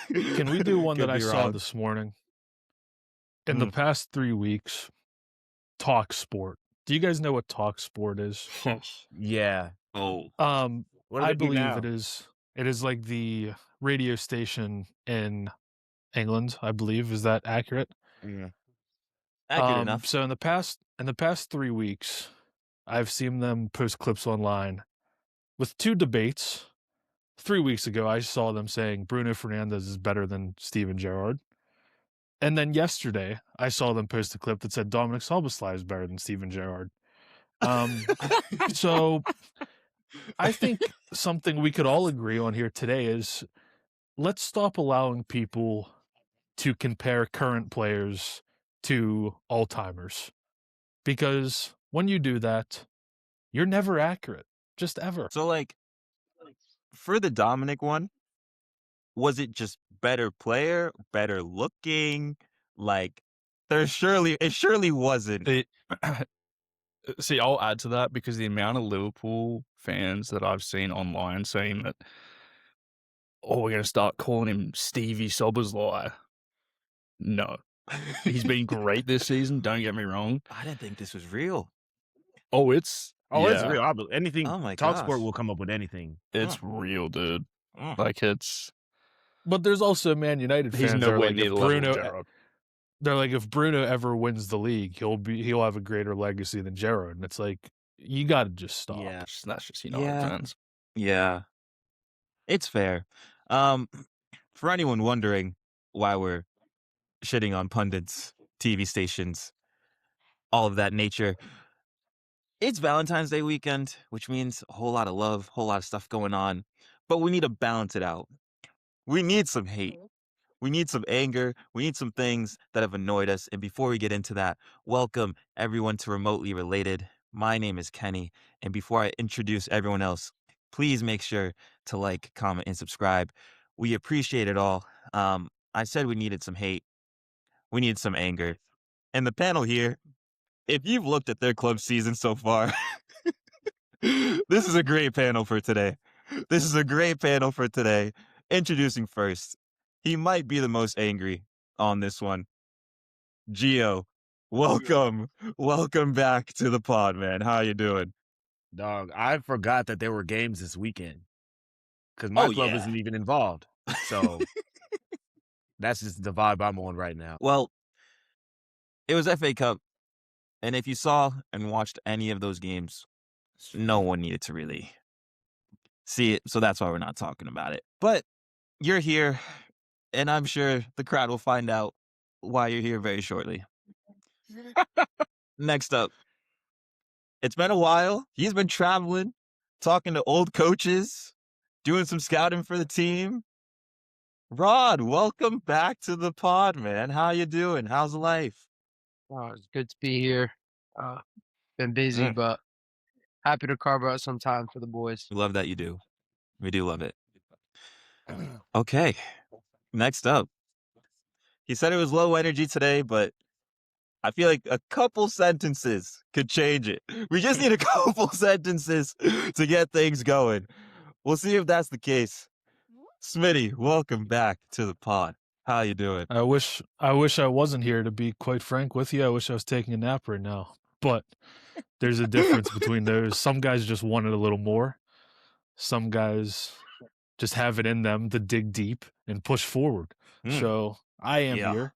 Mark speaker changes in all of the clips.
Speaker 1: Can we do one that
Speaker 2: Could
Speaker 1: I
Speaker 2: be
Speaker 1: saw
Speaker 2: wrong.
Speaker 1: this morning? In the past 3 weeks, Talk Sport. Do you guys know what Talk Sport is?
Speaker 2: Yeah.
Speaker 3: Oh,
Speaker 2: What do
Speaker 1: I
Speaker 2: they do
Speaker 1: believe
Speaker 2: now?
Speaker 1: it is like the radio station in England, I believe. Is that accurate?
Speaker 2: Yeah.
Speaker 3: accurate enough.
Speaker 1: So in the past 3 weeks, I've seen them post clips online with 2 debates. 3 weeks ago, I saw them saying Bruno Fernandes is better than Steven Gerrard. And then yesterday, I saw them post a clip that said Dominic Szoboszlai is better than Steven Gerrard. So I think something we could all agree on here today is let's stop allowing people to compare current players to all-timers. Because when you do that, you're never accurate. Just ever.
Speaker 3: So, like, for the Dominic one, was it just better player, better looking? Like, it surely wasn't.
Speaker 4: See, I'll add to that because the amount of Liverpool fans that I've seen online saying that, oh, we're going to start calling him Stevie Szoboszlai. No. He's been great this season, don't get me wrong.
Speaker 3: I didn't think this was real.
Speaker 4: Oh, it's
Speaker 2: It's
Speaker 4: yeah,
Speaker 2: real. Anything.
Speaker 3: Oh my
Speaker 2: Talk Sport
Speaker 3: gosh.
Speaker 2: will come up with anything.
Speaker 4: it's real, dude.
Speaker 3: Mm.
Speaker 4: Like, it's
Speaker 1: But there's also Man United
Speaker 4: he's
Speaker 1: fans that are
Speaker 4: nowhere
Speaker 1: like,
Speaker 4: near
Speaker 1: if
Speaker 4: the level of
Speaker 1: Bruno,
Speaker 4: Gerrard.
Speaker 1: they're like, if Bruno ever wins the league, he'll have a greater legacy than Gerrard. And it's like, you got to just stop.
Speaker 2: Yeah.
Speaker 4: That's just United
Speaker 3: Yeah.
Speaker 4: fans.
Speaker 3: Yeah. It's fair. For anyone wondering why we're shitting on pundits, TV stations, all of that nature, it's Valentine's Day weekend, which means a whole lot of love, whole lot of stuff going on, but we need to balance it out. We need some hate. We need some anger. We need some things that have annoyed us. And before we get into that, welcome everyone to Remotely Related. My name is Kenny. And before I introduce everyone else, please make sure to like, comment, and subscribe. We appreciate it all. I said we needed some hate. We need some anger. And the panel here, if you've looked at their club season so far, this is a great panel for today. This is a great panel for today. Introducing first, he might be the most angry on this one. Gio, welcome. Welcome back to the pod, man. How you doing?
Speaker 2: Dog, I forgot that there were games this weekend because my club isn't even involved. So that's just the vibe I'm on right now.
Speaker 3: Well, it was FA Cup, and if you saw and watched any of those games, no one needed to really see it, so that's why we're not talking about it. But you're here, and I'm sure the crowd will find out why you're here very shortly. Next up, it's been a while. He's been traveling, talking to old coaches, doing some scouting for the team. Rod, welcome back to the pod, man. How you doing? How's life?
Speaker 5: It's good to be here. Been busy, but happy to carve out some time for the boys.
Speaker 3: We love that you do. We do love it. Okay, next up. He said it was low energy today, but I feel like a couple sentences could change it. We just need a couple sentences to get things going. We'll see if that's the case. Smitty, welcome back to the pod. How you doing?
Speaker 1: I wish I wasn't here, to be quite frank with you. I wish I was taking a nap right now. But there's a difference between those. Some guys just want it a little more. Some guys just have it in them to dig deep and push forward. So I am here.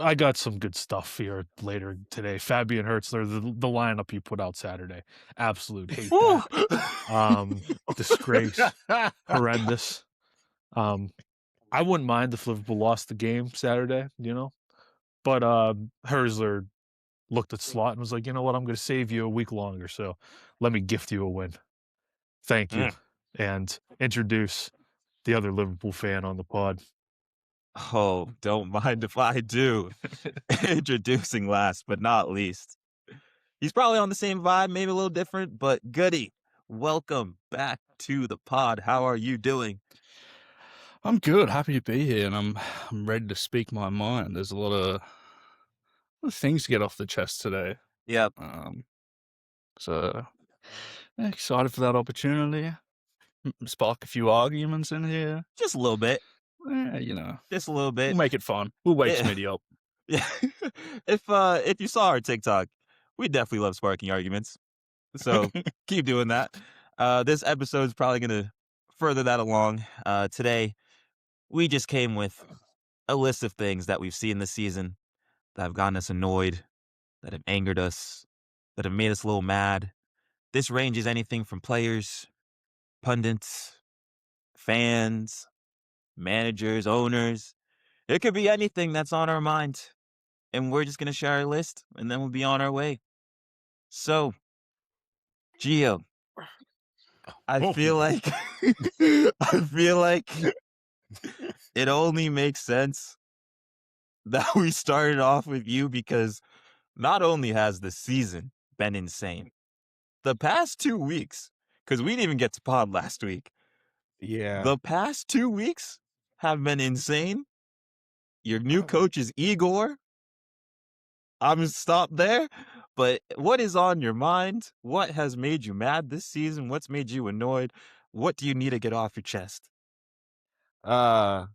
Speaker 1: I got some good stuff here later today. Fabian Hertzler, the lineup he put out Saturday. Absolute hate that. Disgrace. Horrendous. I wouldn't mind if Liverpool lost the game Saturday, but Herzler looked at Slot and was like, you know what, I'm going to save you a week longer, so let me gift you a win. Thank you. And introduce the other Liverpool fan on the pod.
Speaker 3: Oh, don't mind if I do. Introducing last but not least. He's probably on the same vibe, maybe a little different, but Goody, welcome back to the pod. How are you doing?
Speaker 4: I'm good, happy to be here, and I'm ready to speak my mind. There's a lot of things to get off the chest today.
Speaker 3: Yep.
Speaker 4: So excited for that opportunity. spark a few arguments in here.
Speaker 3: Just a little bit. Just a little bit.
Speaker 4: We'll make it fun. We'll wake
Speaker 3: Yeah.
Speaker 4: Smitty up.
Speaker 3: Yeah. If you saw our TikTok, we definitely love sparking arguments. So keep doing that. This episode is probably gonna further that along. Today, we just came with a list of things that we've seen this season that have gotten us annoyed, that have angered us, that have made us a little mad. This ranges anything from players, pundits, fans, managers, owners. It could be anything that's on our mind. And we're just going to share our list, and then we'll be on our way. So, Gio, I feel like it only makes sense that we started off with you because not only has the season been insane, the past 2 weeks, because we didn't even get to pod last week.
Speaker 2: Yeah.
Speaker 3: The past 2 weeks have been insane. Your new coach is Igor. I'm going to stop there. But what is on your mind? What has made you mad this season? What's made you annoyed? What do you need to get off your chest?
Speaker 2: Damn,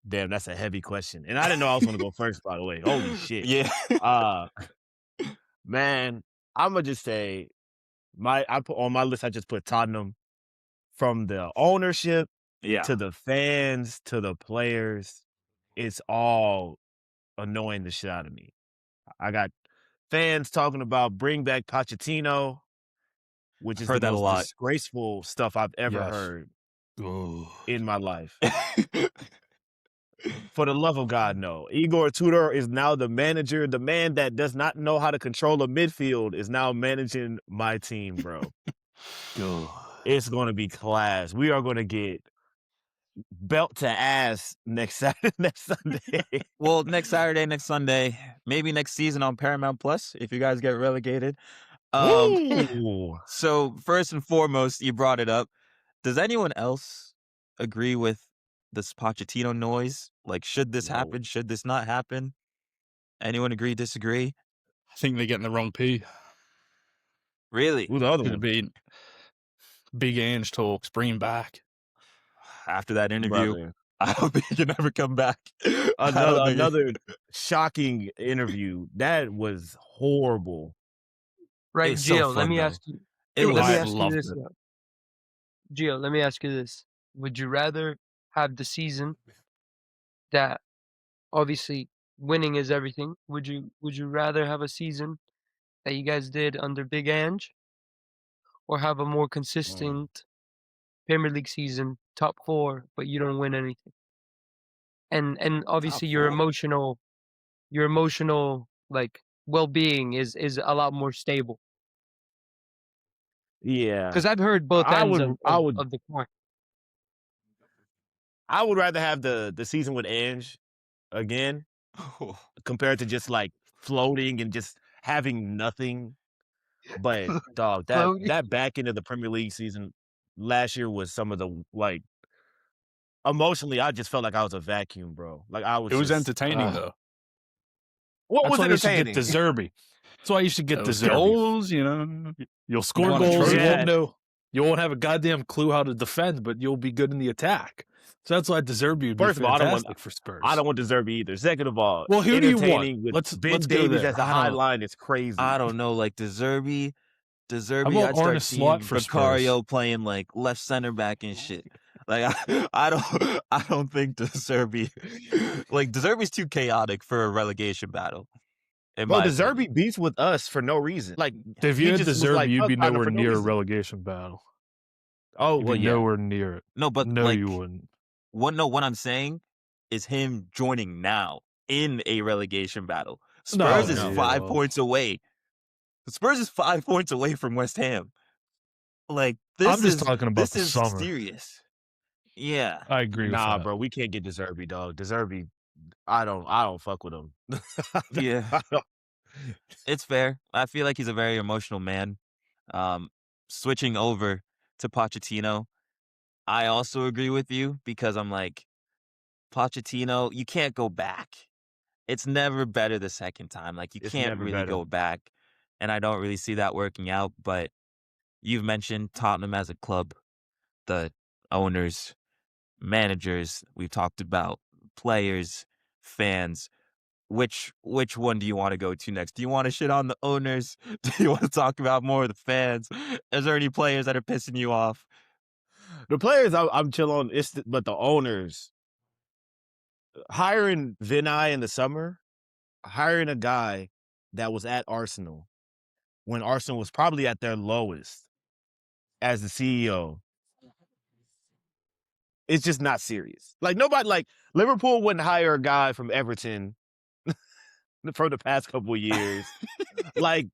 Speaker 2: that's a heavy question. And I didn't know I was going to go first, by the way. Holy shit.
Speaker 3: Yeah.
Speaker 2: Man, I'm going to just say, I put on my list, I just put Tottenham. From the ownership to the fans to the players, it's all annoying the shit out of me. I got fans talking about bring back Pochettino, which is
Speaker 3: Heard
Speaker 2: the
Speaker 3: that a
Speaker 2: most
Speaker 3: lot.
Speaker 2: disgraceful stuff I've ever
Speaker 1: Yes.
Speaker 2: heard
Speaker 1: Ugh.
Speaker 2: in my life. For the love of God, no. Igor Tudor is now the manager. The man that does not know how to control a midfield is now managing my team, bro. It's going to be class. We are going to get belt to ass next Sunday.
Speaker 3: Well, next Saturday, next Sunday, maybe next season on Paramount Plus if you guys get relegated.
Speaker 2: Ooh.
Speaker 3: So first and foremost, you brought it up. Does anyone else agree with this Pochettino noise? Like, should this
Speaker 2: No.
Speaker 3: happen? Should this not happen? Anyone agree, disagree?
Speaker 4: I think they're getting the wrong P.
Speaker 3: Really?
Speaker 2: Who's the other
Speaker 4: Could
Speaker 2: one?
Speaker 4: be Big Ange talks, bring him back.
Speaker 3: After that interview,
Speaker 2: Brother.
Speaker 3: I don't think he can ever come back. I don't think
Speaker 2: Another shocking interview. That was horrible.
Speaker 5: Right,
Speaker 3: It's so
Speaker 5: Gio, let
Speaker 3: fun,
Speaker 5: me
Speaker 3: though.
Speaker 5: ask you.
Speaker 3: It
Speaker 5: Let
Speaker 3: was.
Speaker 5: me
Speaker 4: I
Speaker 5: ask you
Speaker 4: loved
Speaker 5: this.
Speaker 4: it.
Speaker 5: Gio, let me ask you this. Would you rather have the season that obviously winning is everything? Would you rather have a season that you guys did under Big Ange, or have a more consistent Premier League season, top 4, but you don't win anything? And obviously
Speaker 2: Top
Speaker 5: your
Speaker 2: 4.
Speaker 5: emotional like well-being is a lot more stable.
Speaker 2: Yeah.
Speaker 5: Because I've heard both
Speaker 2: I
Speaker 5: ends
Speaker 2: would-
Speaker 5: of the coin.
Speaker 2: I would rather have the season with Ange again compared to just like floating and just having nothing. But dog,
Speaker 5: Floating.
Speaker 2: that back end of the Premier League season last year was some of the like emotionally, I just felt like I was a vacuum, bro. Like I was.
Speaker 4: It was
Speaker 2: just,
Speaker 4: entertaining though.
Speaker 2: What
Speaker 1: That's
Speaker 2: was
Speaker 1: why you should
Speaker 2: entertaining?
Speaker 1: get Deserby. That's why you should get
Speaker 4: Those
Speaker 1: Deserby.
Speaker 4: goals, you know.
Speaker 1: You'll score
Speaker 4: wanna
Speaker 1: goals. You
Speaker 2: try.
Speaker 1: won't know. You won't have a goddamn clue how to defend, but you'll be good in the attack. So that's why Deserby would be
Speaker 2: First of all,
Speaker 1: fantastic for Spurs.
Speaker 2: I don't want Deserby either. Second of all,
Speaker 1: Well, who do you
Speaker 2: entertaining
Speaker 1: want?
Speaker 2: with Ben
Speaker 1: Let's go
Speaker 2: Davies
Speaker 1: there.
Speaker 2: as a
Speaker 3: I
Speaker 2: high
Speaker 3: don't-
Speaker 2: line is crazy.
Speaker 3: I don't know, like Deserby,
Speaker 1: How about
Speaker 3: I'd start
Speaker 1: Arne
Speaker 3: seeing
Speaker 1: Slot for
Speaker 3: Vicario playing like left center back and shit. Like I don't think Deserby, like Deserby's too chaotic for a relegation battle.
Speaker 2: Bro, Deserby beats with us for no reason. Like
Speaker 1: If
Speaker 2: he
Speaker 1: you had
Speaker 2: just was
Speaker 1: Deserby,
Speaker 2: like,
Speaker 1: you'd be
Speaker 2: fuck Tottenham
Speaker 1: nowhere
Speaker 2: for no
Speaker 1: near a
Speaker 2: reason.
Speaker 1: relegation battle.
Speaker 2: Oh
Speaker 1: You'd
Speaker 2: well,
Speaker 1: be
Speaker 2: yeah.
Speaker 1: nowhere near it.
Speaker 3: No, but
Speaker 1: No,
Speaker 3: like
Speaker 1: you wouldn't.
Speaker 3: what I'm saying is him joining now in a relegation battle.
Speaker 1: No,
Speaker 3: Spurs is
Speaker 2: no.
Speaker 3: 5 points away. Spurs is 5 points away from West Ham. Like this
Speaker 1: I'm just
Speaker 3: is
Speaker 1: talking about
Speaker 3: this
Speaker 1: the
Speaker 3: is
Speaker 1: summer.
Speaker 3: serious. Yeah.
Speaker 1: I agree with
Speaker 2: Nah,
Speaker 1: that.
Speaker 2: bro, we can't get Deserby, dog. Deserby, I don't fuck with him.
Speaker 3: Yeah.
Speaker 2: I don't-
Speaker 3: It's fair. I feel like he's a very emotional man. Switching over to Pochettino, I also agree with you because I'm like, Pochettino, you can't go back. It's never better the second time. Like, you
Speaker 2: It's
Speaker 3: can't
Speaker 2: never
Speaker 3: really
Speaker 2: better.
Speaker 3: go back. And I don't really see that working out. But you've mentioned Tottenham as a club. The owners, managers. We've talked about players, fans. Which one do you want to go to next? Do you want to shit on the owners? Do you want to talk about more of the fans? Is there any players that are pissing you off?
Speaker 2: The players I'm chill on, but the owners hiring Vinay in the summer, hiring a guy that was at Arsenal when Arsenal was probably at their lowest as the CEO. It's just not serious. Like nobody, like Liverpool wouldn't hire a guy from Everton for the past couple of years. Like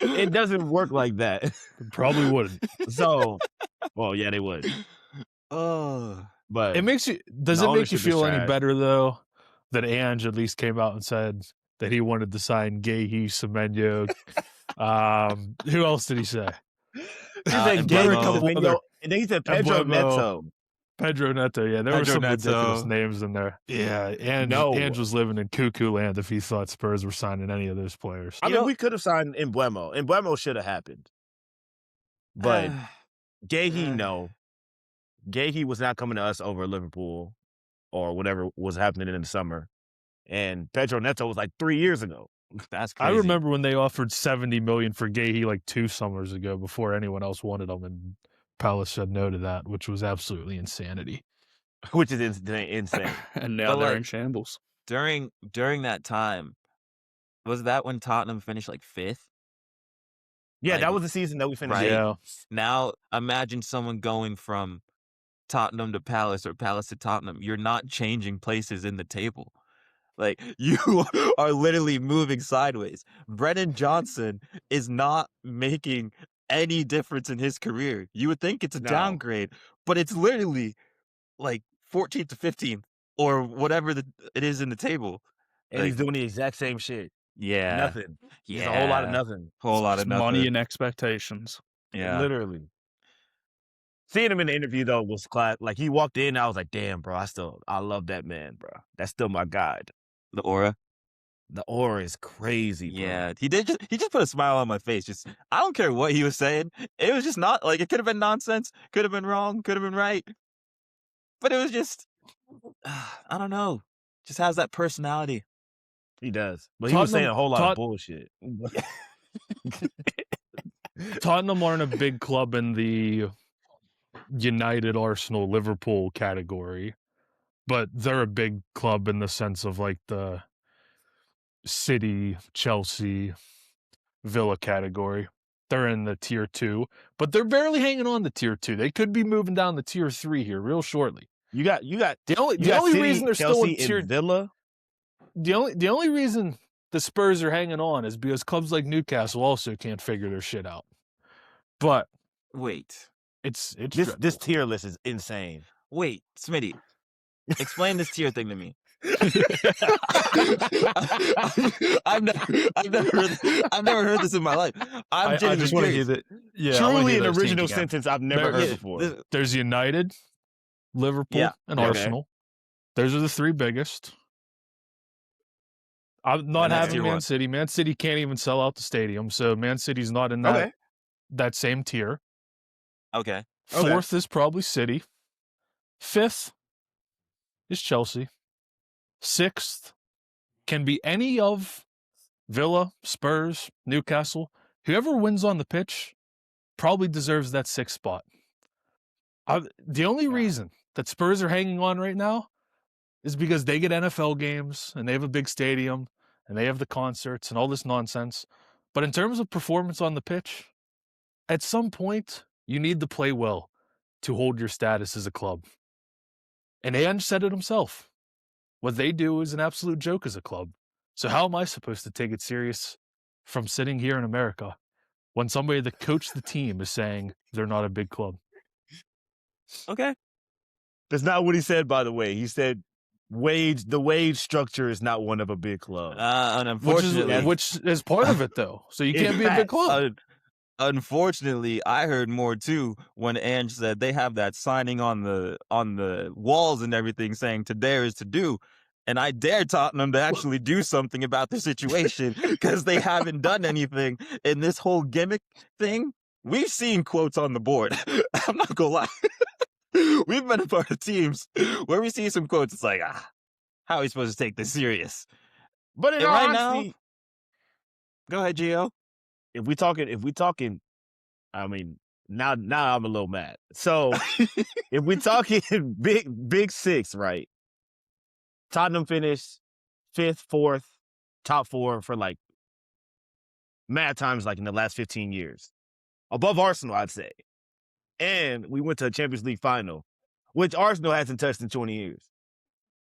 Speaker 2: it doesn't work like that.
Speaker 1: Probably wouldn't.
Speaker 2: So, well, yeah, they would.
Speaker 3: Oh,
Speaker 2: But
Speaker 1: It makes you. Does
Speaker 2: the
Speaker 1: it make you
Speaker 2: ownership is
Speaker 1: feel any
Speaker 2: trash.
Speaker 1: better though that Ange at least came out and said that he wanted to sign Gahey, Semenyo? Who else did he say?
Speaker 2: He said
Speaker 3: and
Speaker 2: Gary
Speaker 3: Bremo.
Speaker 2: Semenyo, and then he said Pedro
Speaker 1: Mbeumo.
Speaker 2: Neto.
Speaker 1: Pedro Neto, yeah, there were
Speaker 3: Pedro
Speaker 1: some
Speaker 3: Neto.
Speaker 1: ridiculous names in there. Yeah, Ange was living in cuckoo land if he thought Spurs were signing any of those players.
Speaker 2: I mean, we could have signed Mbeumo. Mbeumo should have happened. But Gahey, no. Gahey was not coming to us over Liverpool or whatever was happening in the summer. And Pedro Neto was like 3 years ago.
Speaker 3: That's crazy.
Speaker 1: I remember when they offered $70 million for Gahey like 2 summers ago before anyone else wanted him, and Palace said no to that, which was absolutely insanity.
Speaker 2: Which is insane.
Speaker 4: And now
Speaker 3: But,
Speaker 4: they're
Speaker 3: like,
Speaker 4: in shambles.
Speaker 3: during that time, was that when Tottenham finished like 5th?
Speaker 2: Yeah,
Speaker 3: Like,
Speaker 2: that was the season that we finished.
Speaker 3: right.
Speaker 1: Yeah.
Speaker 3: Now imagine someone going from Tottenham to Palace or Palace to Tottenham. You're not changing places in the table. Like, you are literally moving sideways. Brennan Johnson is not making any difference in his career. You would think it's a
Speaker 2: No.
Speaker 3: downgrade, but it's literally like 14th to 15th or whatever it is in the table.
Speaker 2: And he's doing the exact same shit.
Speaker 3: Yeah.
Speaker 2: Nothing.
Speaker 3: Yeah.
Speaker 2: Just a whole lot of nothing.
Speaker 3: Whole lot
Speaker 4: It's
Speaker 3: of nothing.
Speaker 4: money and expectations.
Speaker 3: Yeah.
Speaker 2: Literally. Seeing him in the interview though was class. Like he walked in, I was like, damn, bro, I love that man, bro. That's still my guy.
Speaker 3: The aura.
Speaker 2: The aura is crazy, bro.
Speaker 3: Yeah. He just put a smile on my face. Just, I don't care what he was saying. It was just not like, it could have been nonsense, could have been wrong, could have been right. But it was just, I don't know. Just has that personality.
Speaker 2: He does. But he was saying a whole lot of bullshit.
Speaker 1: Tottenham aren't a big club in the United, Arsenal, Liverpool category, but they're a big club in the sense of like the City, Chelsea, Villa category. They're in the tier 2, but they're barely hanging on to tier 2. They could be moving down to tier 3 here real shortly.
Speaker 2: You got
Speaker 1: The only
Speaker 2: City,
Speaker 1: reason they're
Speaker 2: Chelsea,
Speaker 1: still in tier
Speaker 2: and Villa.
Speaker 1: the only reason the Spurs are hanging on is because clubs like Newcastle also can't figure their shit out. But
Speaker 3: Wait.
Speaker 1: it's
Speaker 2: This tier list is insane.
Speaker 3: Wait, Smitty. Explain this tier thing to me. I've never heard this in my life. I'm
Speaker 1: I
Speaker 3: genuinely
Speaker 1: just want to hear
Speaker 3: curious.
Speaker 1: that. Yeah,
Speaker 2: Truly an original sentence I've never heard before.
Speaker 1: There's United, Liverpool,
Speaker 3: Yeah,
Speaker 1: and
Speaker 2: okay.
Speaker 1: Arsenal. Those are the 3 biggest. I'm not
Speaker 3: And that's
Speaker 1: having
Speaker 3: tier
Speaker 1: Man
Speaker 3: one.
Speaker 1: City. Man City can't even sell out the stadium, so Man City's not in that same tier.
Speaker 3: Okay.
Speaker 1: 4th is probably City. 5th is Chelsea. 6th can be any of Villa, Spurs, Newcastle. Whoever wins on the pitch probably deserves that 6th spot. The only reason that Spurs are hanging on right now is because they get NFL games and they have a big stadium and they have the concerts and all this nonsense. But in terms of performance on the pitch, at some point, you need to play well to hold your status as a club. And Ange said it himself. What they do is an absolute joke as a club. So how am I supposed to take it serious from sitting here in America when somebody that coached the team is saying they're not a big club?
Speaker 3: Okay.
Speaker 2: That's not what he said, by the way. He said the wage structure is not one of a big club.
Speaker 3: And unfortunately,
Speaker 1: Which is part of it, though. So you can't be a big club.
Speaker 3: Unfortunately, I heard more too when Ange said they have that signing on the walls and everything saying to dare is to do. And I dare Tottenham to actually do something about the situation because they haven't done anything in this whole gimmick thing. We've seen quotes on the board. I'm not gonna lie. we've been a part of teams where we see some quotes. It's like, how are we supposed to take this serious?
Speaker 2: But in
Speaker 3: And
Speaker 2: all
Speaker 3: right
Speaker 2: honesty,
Speaker 3: now, go ahead, Gio.
Speaker 2: if we talking, I mean, now I'm a little mad. So if we talking big six, right? Tottenham finished 5th, 4th, top 4 for like mad times, like in the last 15 years, above Arsenal, I'd say. And we went to a Champions League final, which Arsenal hasn't touched in 20 years.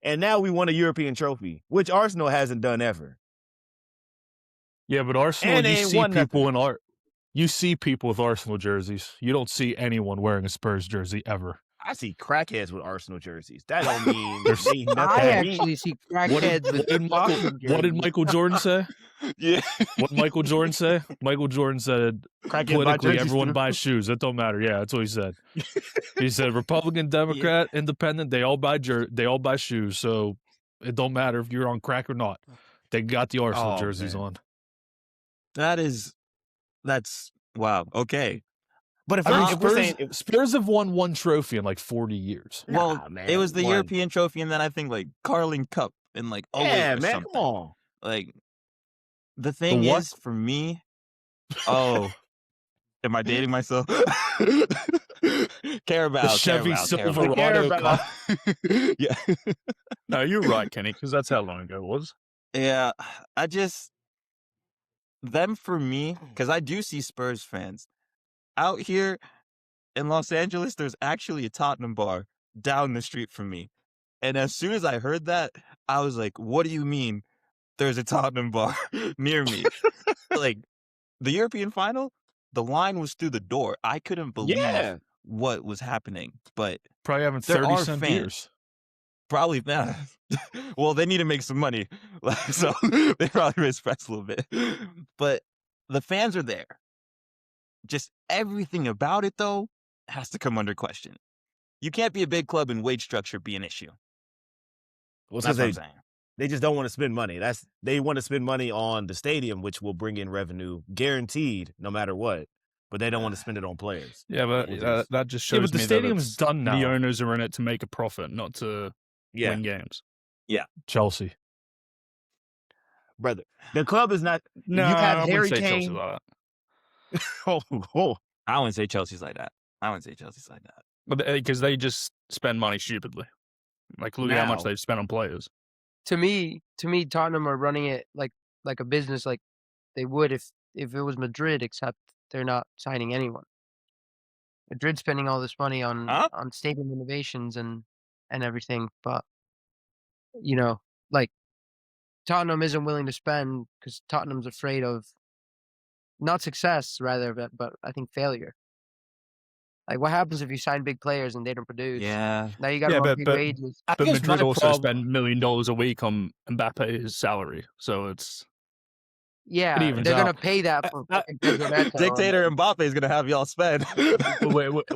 Speaker 2: And now we won a European trophy, which Arsenal hasn't done ever.
Speaker 1: Yeah, but Arsenal,
Speaker 2: And they
Speaker 1: you
Speaker 2: ain't
Speaker 1: see
Speaker 2: won
Speaker 1: people
Speaker 2: nothing.
Speaker 1: you see people with Arsenal jerseys. You don't see anyone wearing a Spurs jersey ever.
Speaker 2: I see crackheads with Arsenal jerseys. That don't mean
Speaker 1: There's-
Speaker 2: they nothing.
Speaker 5: I
Speaker 2: to me.
Speaker 5: actually see
Speaker 1: What did,
Speaker 5: crackheads with
Speaker 1: what did
Speaker 5: Tottenham
Speaker 1: Michael, what did
Speaker 5: jerseys.
Speaker 1: Michael Jordan say?
Speaker 3: Yeah.
Speaker 1: What did Michael Jordan say? Michael Jordan said,
Speaker 2: Crackhead buy
Speaker 1: politically,
Speaker 2: jerseys
Speaker 1: everyone
Speaker 2: too.
Speaker 1: buys shoes. It don't matter. Yeah, that's what he said. He said, Republican, Democrat, Independent, they all buy shoes. So it don't matter if you're on crack or not. They got the Arsenal jerseys
Speaker 2: man.
Speaker 1: on.
Speaker 3: That's wow. Okay.
Speaker 2: But if,
Speaker 1: I mean,
Speaker 2: if we're saying if,
Speaker 1: Spurs have won one trophy in like 40 years.
Speaker 3: Well,
Speaker 2: Nah, man,
Speaker 3: it was the
Speaker 2: one.
Speaker 3: European trophy, and then I think like Carling Cup in like 08
Speaker 2: yeah,
Speaker 3: or
Speaker 2: man,
Speaker 3: something.
Speaker 2: come on.
Speaker 3: Like the thing
Speaker 1: what?
Speaker 3: is for me. Oh, am I dating myself? Carabao,
Speaker 1: The Chevy Silverado
Speaker 2: Carabao.
Speaker 1: Cup.
Speaker 3: Yeah,
Speaker 4: No, you're right, Kenny, because that's how long ago it was.
Speaker 3: yeah. I just them for me because I do see Spurs fans out here in Los Angeles. There's actually a Tottenham bar down the street from me, and as soon as I heard that, I was like, "What do you mean? There's a Tottenham bar near me?" Like the European final, the line was through the door. I couldn't believe
Speaker 2: Yeah.
Speaker 3: what was happening, but
Speaker 1: Probably having
Speaker 3: There
Speaker 1: 30
Speaker 3: are
Speaker 1: cent
Speaker 3: fans.
Speaker 1: beers.
Speaker 3: probably not. Well, they need to make some money, so they probably raise price a little bit. But the fans are there. Just everything about it, though, has to come under question. You can't be a big club and wage structure be an issue.
Speaker 2: Well,
Speaker 3: That's what I'm
Speaker 2: they,
Speaker 3: saying.
Speaker 2: they just don't want to spend money. They want to spend money on the stadium, which will bring in revenue guaranteed, no matter what. But they don't want to spend it on players.
Speaker 4: Yeah, but
Speaker 2: Which is-
Speaker 4: that just
Speaker 1: Yeah,
Speaker 4: shows
Speaker 1: but the
Speaker 4: me
Speaker 1: stadium's
Speaker 4: that it's,
Speaker 1: done
Speaker 4: the
Speaker 1: now.
Speaker 4: owners are in it to make a profit, not to
Speaker 2: Yeah,
Speaker 4: win games.
Speaker 1: Chelsea.
Speaker 2: brother. The club is not.
Speaker 4: No,
Speaker 2: you have
Speaker 4: I wouldn't
Speaker 2: Harry
Speaker 4: say Chelsea
Speaker 2: Kane.
Speaker 4: like that.
Speaker 2: Oh,
Speaker 3: I wouldn't say Chelsea's like that.
Speaker 4: But because they just spend money stupidly. Like, look at how much
Speaker 2: Now.
Speaker 4: they've spent on players.
Speaker 5: To me, Tottenham are running it like a business, like they would if it was Madrid, except they're not signing anyone. Madrid's spending all this money on
Speaker 3: Huh?
Speaker 5: on stadium innovations and everything, but you know, like Tottenham isn't willing to spend because Tottenham's afraid of not success, rather, but I think failure. Like, what happens if you sign big players and they don't produce?
Speaker 3: Yeah.
Speaker 5: Now you got to
Speaker 4: Yeah,
Speaker 5: run
Speaker 4: but-
Speaker 5: big
Speaker 4: but-
Speaker 5: wages.
Speaker 1: I
Speaker 4: But
Speaker 1: guess
Speaker 4: Madrid
Speaker 1: my
Speaker 4: also
Speaker 1: problem-
Speaker 4: spend $1 million a week on Mbappe's salary. So it's
Speaker 5: Yeah,
Speaker 1: evens
Speaker 5: they're gonna
Speaker 1: out.
Speaker 5: pay that for fucking Pedro Neto.
Speaker 3: Dictator Mbappe is gonna have y'all spend.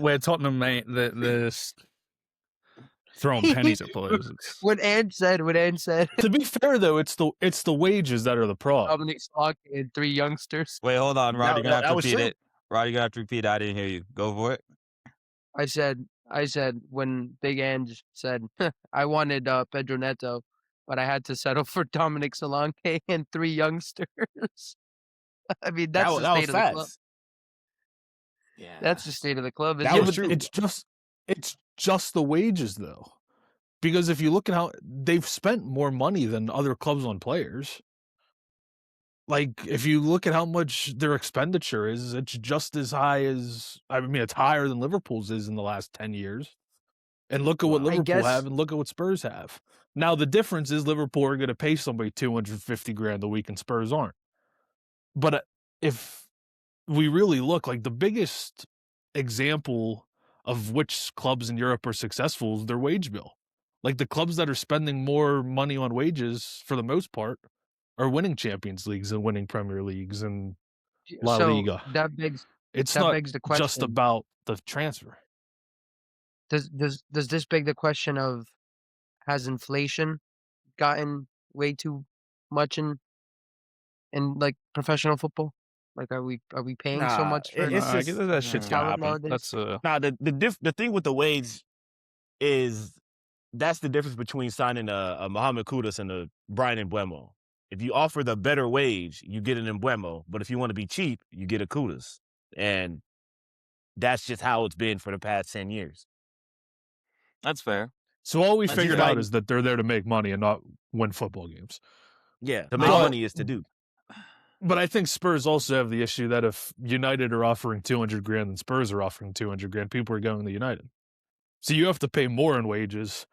Speaker 4: where Tottenham ain't they're throwing pennies at players. It's,
Speaker 5: When Ange said,
Speaker 1: To be fair, though, it's the wages that are the problem.
Speaker 5: Dominic Solanke and 3 youngsters.
Speaker 3: Wait, hold on, Roddy. You're gonna
Speaker 2: that
Speaker 3: have to
Speaker 2: was
Speaker 3: repeat
Speaker 2: true.
Speaker 3: it. Roddy, you're gonna have to repeat it. I didn't hear you. Go for it.
Speaker 5: I said when Big Ange said I wanted Pedro Neto, but I had to settle for Dominic Solanke and 3 youngsters. I mean, that's the
Speaker 2: that was
Speaker 5: state of the club.
Speaker 2: fast.
Speaker 3: Yeah.
Speaker 5: That's the state of the club.
Speaker 2: That
Speaker 5: isn't
Speaker 2: was
Speaker 5: it?
Speaker 2: true.
Speaker 1: It's just the wages, though, because if you look at how they've spent more money than other clubs on players. Like, if you look at how much their expenditure is, it's just as high as, I mean, it's higher than Liverpool's is in the last 10 years. And look at what
Speaker 5: Well, I
Speaker 1: Liverpool
Speaker 5: guess-
Speaker 1: have and look at what Spurs have. Now, the difference is Liverpool are going to pay somebody $250,000 a week and Spurs aren't. But if we really look, like, the biggest example of which clubs in Europe are successful is their wage bill. Like, the clubs that are spending more money on wages, for the most part, are winning Champions Leagues and winning Premier Leagues, and La
Speaker 5: so
Speaker 1: Liga.
Speaker 5: that begs
Speaker 1: it's
Speaker 5: that
Speaker 1: not
Speaker 5: begs the question.
Speaker 1: just about the transfer.
Speaker 5: Does this beg the question of, has inflation gotten way too much in like professional football? Like, are we paying so
Speaker 2: Nah,
Speaker 5: much for
Speaker 2: it's
Speaker 4: I
Speaker 2: just-
Speaker 4: guess that shit's gonna
Speaker 5: talent
Speaker 4: happen.
Speaker 5: nowadays?
Speaker 4: That's
Speaker 2: Nah, the thing with the wage is that's the difference between signing a Muhammad Kudus and a Brian Mbeumo. If you offer the better wage, you get an Mbeumo. But if you want to be cheap, you get a Kudus. And that's just how it's been for the past 10 years.
Speaker 3: That's fair.
Speaker 1: So all we
Speaker 3: That's
Speaker 1: figured
Speaker 2: right.
Speaker 1: out is that they're there to make money and not win football games.
Speaker 2: Yeah, to make
Speaker 1: But-
Speaker 2: money is to do.
Speaker 1: But I think Spurs also have the issue that if United are offering 200 grand and Spurs are offering 200 grand, people are going to United. So you have to pay more in wages,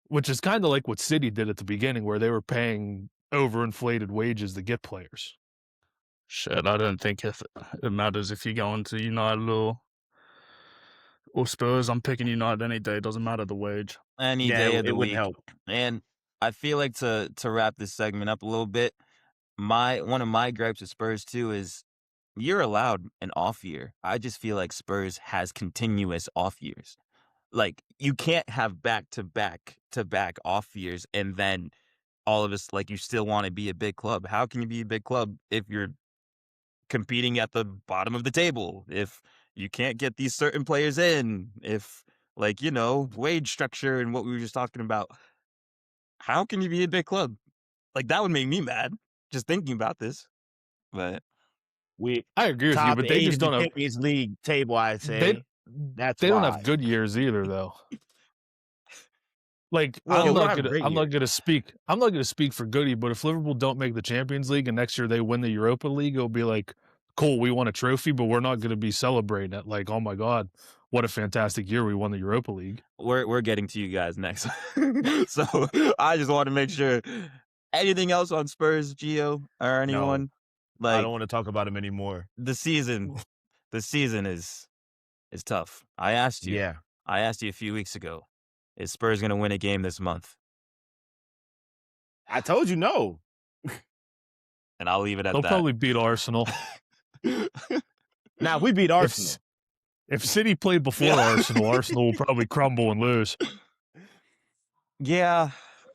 Speaker 1: which is kind of like what City did at the beginning, where they were paying overinflated wages to get players.
Speaker 4: Shit, I don't think if it matters if you're going to United or Spurs. I'm picking United any day. Doesn't matter the wage.
Speaker 3: Any
Speaker 2: Yeah,
Speaker 3: day
Speaker 2: it
Speaker 3: of the
Speaker 2: wouldn't
Speaker 3: week.
Speaker 2: help.
Speaker 3: And I feel like to wrap this segment up a little bit, one of my gripes with Spurs too is you're allowed an off year. I just feel like Spurs has continuous off years. Like you can't have back to back off years and then all of us like you still want to be a big club. How can you be a big club if you're competing at the bottom of the table? If you can't get these certain players in, if like, wage structure and what we were just talking about, how can you be a big club? Like that would make me mad just thinking about this. But
Speaker 1: I agree with you,
Speaker 2: Top
Speaker 1: but they
Speaker 2: 8
Speaker 1: just
Speaker 2: in the
Speaker 1: don't have.
Speaker 2: Champions League table, I'd say. That's
Speaker 1: They don't
Speaker 2: why.
Speaker 1: have good years either, though. Like
Speaker 2: Well,
Speaker 1: I'm
Speaker 2: we don't
Speaker 1: not
Speaker 2: have
Speaker 1: gonna
Speaker 2: great
Speaker 1: I'm not
Speaker 2: years.
Speaker 1: gonna speak I'm not gonna speak for Goody, but if Liverpool don't make the Champions League and next year they win the Europa League, it'll be like, cool, we won a trophy, but we're not gonna be celebrating it like, oh my god, what a fantastic year we won the Europa League.
Speaker 3: we're getting to you guys next. So I just want to make sure. Anything else on Spurs, Gio, or anyone?
Speaker 2: I don't want to talk about him anymore.
Speaker 3: The season is tough. I asked you a few weeks ago, is Spurs going to win a game this month?
Speaker 2: I told you no.
Speaker 3: And I'll leave it at
Speaker 1: They'll
Speaker 3: that.
Speaker 1: probably beat Arsenal.
Speaker 2: Now, if we beat Arsenal.
Speaker 1: If City played before Arsenal will probably crumble and lose.
Speaker 3: Yeah,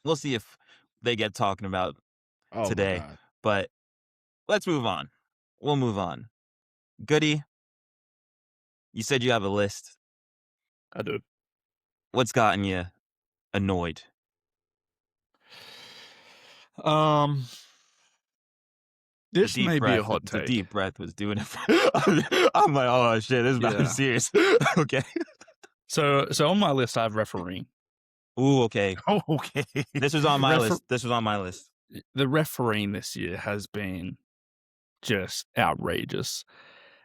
Speaker 3: we'll see if they get talking about
Speaker 2: Oh,
Speaker 3: today.
Speaker 2: my God.
Speaker 3: But let's move on. We'll move on. Goody, you said you have a list.
Speaker 4: I do.
Speaker 3: What's gotten you annoyed?
Speaker 4: This
Speaker 3: The deep
Speaker 4: may be a
Speaker 3: breath-
Speaker 4: hot
Speaker 3: The
Speaker 4: take.
Speaker 3: deep breath was doing it. I'm like, oh shit, this is about to be
Speaker 4: Yeah.
Speaker 3: serious. Okay.
Speaker 4: So on my list, I have refereeing.
Speaker 3: Ooh, okay.
Speaker 2: Oh, okay.
Speaker 3: This was on my
Speaker 4: Refer-
Speaker 3: list. This was on my list.
Speaker 4: The refereeing this year has been just outrageous.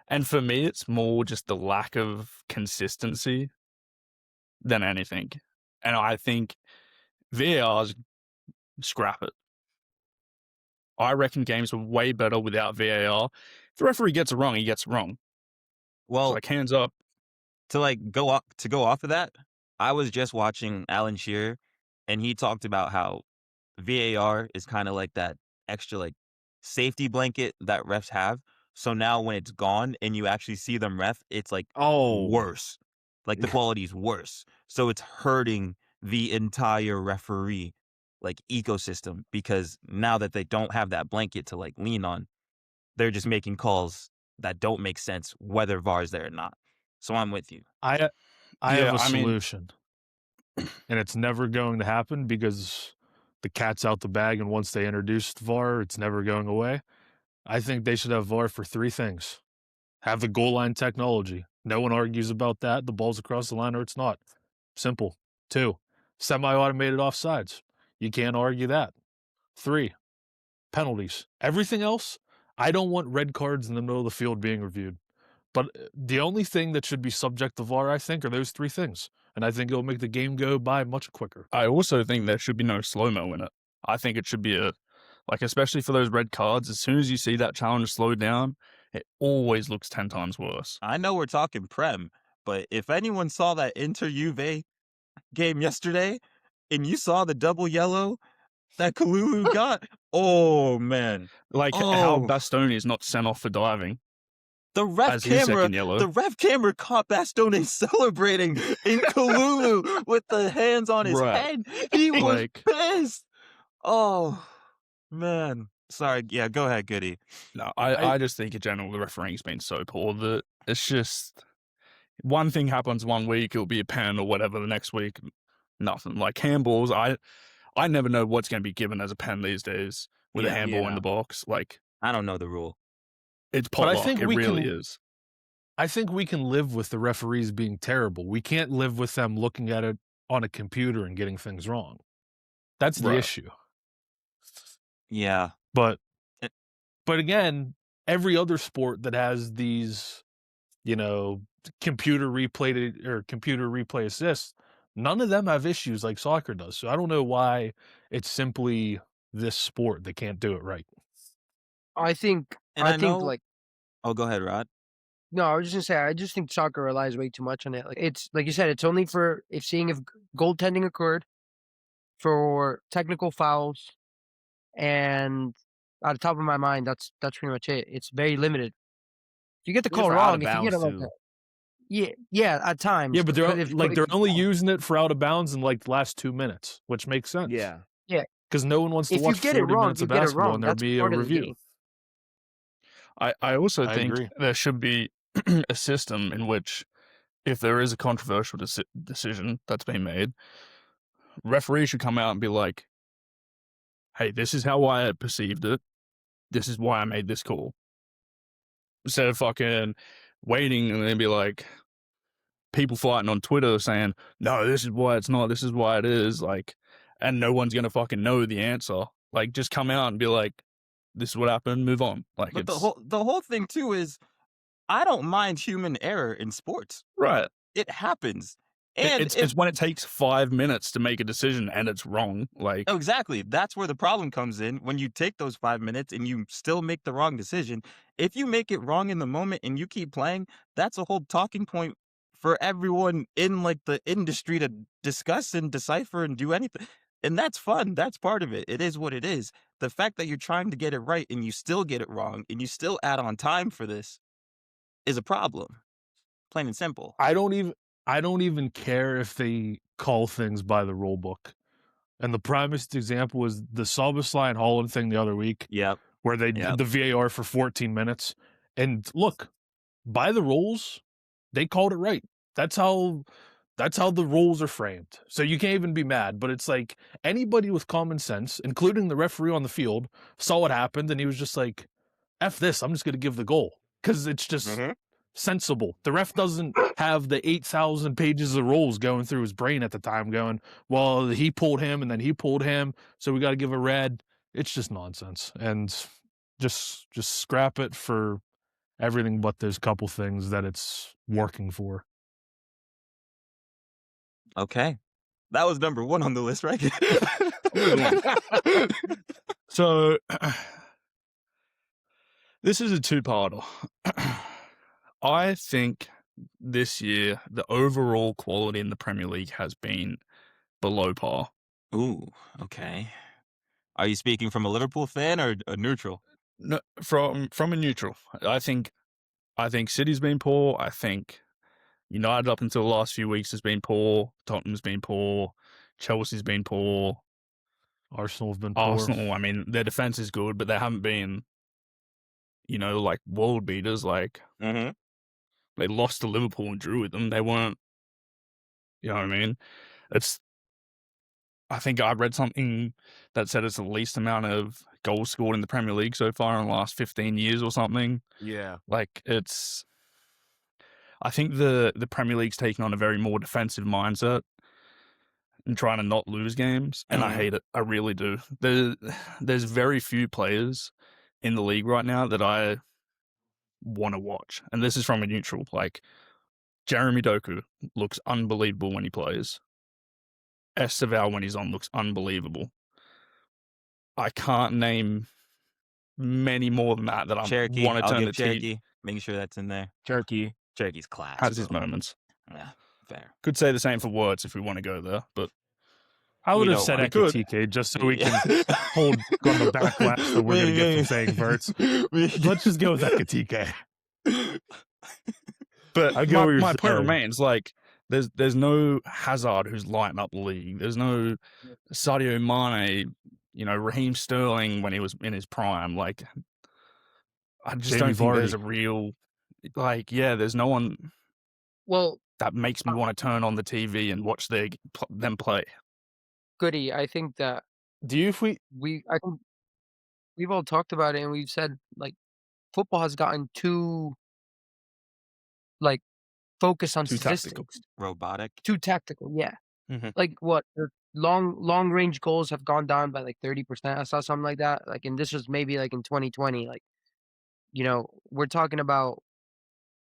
Speaker 4: And for me, it's more just the lack of consistency than anything. And I think VAR's scrap it. I reckon games were way better without VAR. If the referee gets it wrong, he gets it wrong.
Speaker 3: Well,
Speaker 4: So like hands up.
Speaker 3: to go off of that, I was just watching Alan Shearer, and he talked about how VAR is kind of like that extra like safety blanket that refs have. So now when it's gone and you actually see them ref, it's like worse. Like the quality is worse. So it's hurting the entire referee like ecosystem because now that they don't have that blanket to like lean on, they're just making calls that don't make sense whether VAR is there or not. So I'm with you.
Speaker 1: I have
Speaker 4: Yeah,
Speaker 1: a
Speaker 4: I mean-
Speaker 1: solution. And it's never going to happen because the cat's out the bag, and once they introduced VAR, it's never going away. I think they should have VAR for 3 things. Have the goal line technology. No one argues about that. The ball's across the line or it's not. Simple. 2, semi-automated offsides. You can't argue that. 3, penalties. Everything else, I don't want red cards in the middle of the field being reviewed. But the only thing that should be subject to VAR, I think, are those 3 things. And I think it'll make the game go by much quicker.
Speaker 4: I also think there should be no slow-mo in it. I think it should be especially for those red cards, as soon as you see that challenge slow down, it always looks 10 times worse.
Speaker 3: I know we're talking Prem, but if anyone saw that Inter Juve game yesterday and you saw the double yellow that Kalulu got, oh man.
Speaker 4: Like how
Speaker 3: Oh.
Speaker 4: Bastoni is not sent off for diving
Speaker 3: The ref
Speaker 4: as his
Speaker 3: camera
Speaker 4: second yellow.
Speaker 3: The ref camera caught Bastoni celebrating in Kalulu with the hands on his
Speaker 4: Right.
Speaker 3: head. He was
Speaker 4: Like-
Speaker 3: pissed. Oh man. Sorry. Yeah, go ahead, Goody.
Speaker 4: No, I just think in general the refereeing's been so poor that it's just one thing happens one week, it'll be a pen or whatever. The next week, nothing. Like handballs, I never know what's going to be given as a pen these days with a handball in the box. Like
Speaker 3: I don't know the rule.
Speaker 4: it's
Speaker 1: But I
Speaker 4: potluck.
Speaker 1: think
Speaker 4: It
Speaker 1: we
Speaker 4: really
Speaker 1: can-
Speaker 4: is.
Speaker 1: I think we can live with the referees being terrible. We can't live with them looking at it on a computer and getting things wrong. That's the
Speaker 4: Right.
Speaker 1: issue.
Speaker 3: Yeah.
Speaker 1: But
Speaker 3: It-
Speaker 1: again, every other sport that has these, computer replay assists, none of them have issues like soccer does. So I don't know why it's simply this sport that can't do it right.
Speaker 5: I think
Speaker 3: And
Speaker 5: I
Speaker 3: I
Speaker 5: think
Speaker 3: know-
Speaker 5: like
Speaker 3: Oh, go ahead, Rod.
Speaker 5: no, I was just gonna say I just think soccer relies way too much on it. Like it's like you said, it's only for if goaltending occurred, for technical fouls, and out of the top of my mind, that's pretty much it. It's very limited. If you get the
Speaker 2: Yeah,
Speaker 5: call
Speaker 2: for out of
Speaker 5: wrong, if you get it
Speaker 2: bounds,
Speaker 5: like
Speaker 2: too.
Speaker 5: yeah, at times.
Speaker 1: Yeah, but they're
Speaker 5: if
Speaker 1: only using it for out of bounds in like the last 2 minutes, which makes sense.
Speaker 2: Yeah.
Speaker 1: Because no one wants to
Speaker 5: If you
Speaker 1: watch
Speaker 5: get it
Speaker 1: 40
Speaker 5: wrong,
Speaker 1: minutes of
Speaker 5: you get it
Speaker 1: basketball
Speaker 5: wrong.
Speaker 1: and there'll
Speaker 5: That's
Speaker 1: be a
Speaker 5: part of the
Speaker 1: review.
Speaker 5: game.
Speaker 4: I also
Speaker 1: I
Speaker 4: think
Speaker 1: agree.
Speaker 4: there should be a system in which, if there is a controversial decision that's been made, referees should come out and be like, hey, this is how I perceived it. This is why I made this call. Instead of fucking waiting and then be like, people fighting on Twitter saying, no, this is why it's not, this is why it is, like, and no one's going to fucking know the answer. Like, just come out and be like, this is what happened, move on. Like,
Speaker 3: But
Speaker 4: it's
Speaker 3: the whole thing too is, I don't mind human error in sports.
Speaker 4: right.
Speaker 3: It happens, and
Speaker 4: It's when it takes 5 minutes to make a decision and it's wrong. Like,
Speaker 3: Oh, exactly. That's where the problem comes in. When you take those 5 minutes and you still make the wrong decision, if you make it wrong in the moment and you keep playing, that's a whole talking point for everyone in like the industry to discuss and decipher and do anything. And that's fun. That's part of it. It is what it is. The fact that you're trying to get it right and you still get it wrong and you still add on time for this is a problem. Plain and simple.
Speaker 1: I don't even care if they call things by the rule book. And the primest example was the Salvaslai and Holland thing the other week,
Speaker 3: Yep.
Speaker 1: where they did the VAR for 14 minutes. And look, by the rules, they called it right. That's how the rules are framed. So you can't even be mad. But it's like anybody with common sense, including the referee on the field, saw what happened and he was just like, F this, I'm just going to give the goal. Because it's just sensible. The ref doesn't have the 8,000 pages of rules going through his brain at the time going, well, he pulled him and then he pulled him, so we got to give a red. It's just nonsense. And just scrap it for everything but those couple things that it's working for.
Speaker 3: Okay. That was number 1 on the list, right?
Speaker 4: so this is a two-parter. I think this year the overall quality in the Premier League has been below par.
Speaker 3: Ooh, okay. Are you speaking from a Liverpool fan or a neutral?
Speaker 4: No, from a neutral. I think City's been poor. I think United up until the last few weeks has been poor. Tottenham's been poor. Chelsea's been poor.
Speaker 1: Arsenal have been poor.
Speaker 4: Arsenal, I mean, their defense is good, but they haven't been, like world beaters. Like, they lost to Liverpool and drew with them. They weren't, you know what I mean? I think I read something that said it's the least amount of goals scored in the Premier League so far in the last 15 years or something.
Speaker 2: Yeah.
Speaker 4: Like, I think the Premier League's taking on a very more defensive mindset and trying to not lose games, and I hate it. I really do. There's very few players in the league right now that I want to watch, and this is from a neutral. Like, Jeremy Doku looks unbelievable when he plays. Esteval, when he's on, looks unbelievable. I can't name many more than that I
Speaker 3: Cherokee.
Speaker 4: want to
Speaker 3: I'll
Speaker 4: turn
Speaker 3: give
Speaker 4: the
Speaker 3: Cherokee.
Speaker 4: TV.
Speaker 3: Making sure that's in there.
Speaker 2: Cherokie's
Speaker 3: class.
Speaker 4: Has his
Speaker 3: bro.
Speaker 4: moments.
Speaker 3: Yeah, fair.
Speaker 4: Could say the same for Words if we want to go there, but
Speaker 1: I would
Speaker 3: We
Speaker 1: have
Speaker 3: don't
Speaker 1: said
Speaker 3: want
Speaker 4: to.
Speaker 1: Ekitike just so we can hold on the backlash that we're going to get from saying Verts. Let's just go with Ekitike.
Speaker 4: But
Speaker 1: I get what you're
Speaker 4: my point
Speaker 1: saying.
Speaker 4: remains, like, there's no Hazard who's lighting up the league. There's no Sadio Mane, Raheem Sterling when he was in his prime. Like, I just
Speaker 1: Jamie
Speaker 4: don't think there's
Speaker 1: Vardy.
Speaker 4: a real, like, there's no one.
Speaker 5: Well,
Speaker 4: that makes me want to turn on the TV and watch them play.
Speaker 5: Goody, I think that
Speaker 1: Do you
Speaker 5: I think we've all talked about it and we've said like football has gotten too like focused on
Speaker 4: Too tactical.
Speaker 5: statistics,
Speaker 3: Robotic.
Speaker 5: too tactical. Yeah,
Speaker 3: Mhm.
Speaker 5: like what the long range goals have gone down by like 30%. I saw something like that. Like, and this was maybe like in 2020. Like, we're talking about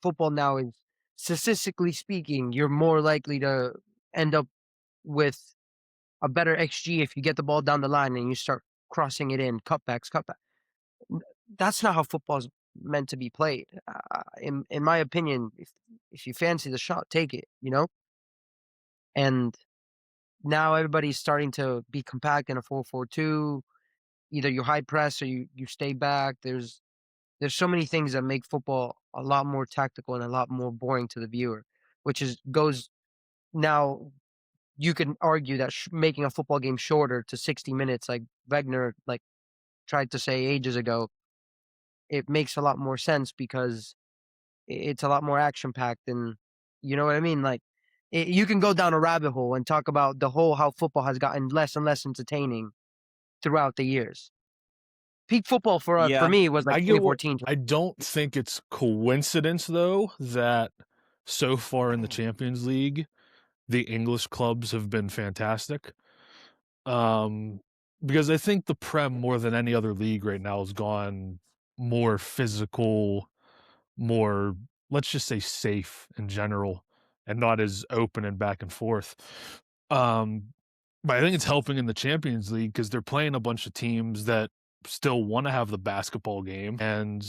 Speaker 5: football now is statistically speaking, you're more likely to end up with a better XG if you get the ball down the line and you start crossing it in, cutbacks. That's not how football's meant to be played. In my opinion, if you fancy the shot, take it. And now everybody's starting to be compact in a 4-4-2. Either you high press or you stay back. There's so many things that make football a lot more tactical and a lot more boring to the viewer, which goes now. You can argue that making a football game shorter to 60 minutes, like Wegner tried to say ages ago, it makes a lot more sense because it's a lot more action packed, and you know what I mean. Like, you can go down a rabbit hole and talk about how football has gotten less and less entertaining throughout the years. Peak football for
Speaker 3: Yeah.
Speaker 5: me was like
Speaker 1: I get what
Speaker 5: 2014.
Speaker 1: I don't think it's coincidence though that so far in the Champions League, the English clubs have been fantastic. Because I think the Prem more than any other league right now has gone more physical, more, let's just say, safe in general, and not as open and back and forth. But I think it's helping in the Champions League because they're playing a bunch of teams that still want to have the basketball game. And,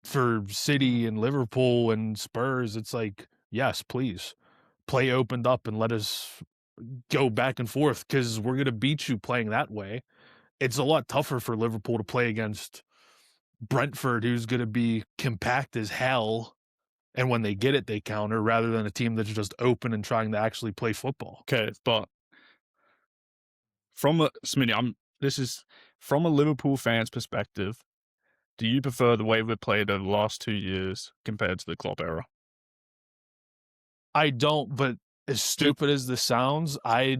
Speaker 1: for City and Liverpool and Spurs, it's like, yes, please play opened up and let us go back and forth because we're going to beat you playing that way. It's a lot tougher for Liverpool to play against Brentford, who's going to be compact as hell. And when they get it, they counter rather than a team that's just open and trying to actually play football.
Speaker 4: Okay, but Smitty, this is from a Liverpool fan's perspective. Do you prefer the way we've played over the last 2 years compared to the Klopp era?
Speaker 1: I don't, but as stupid as this sounds, I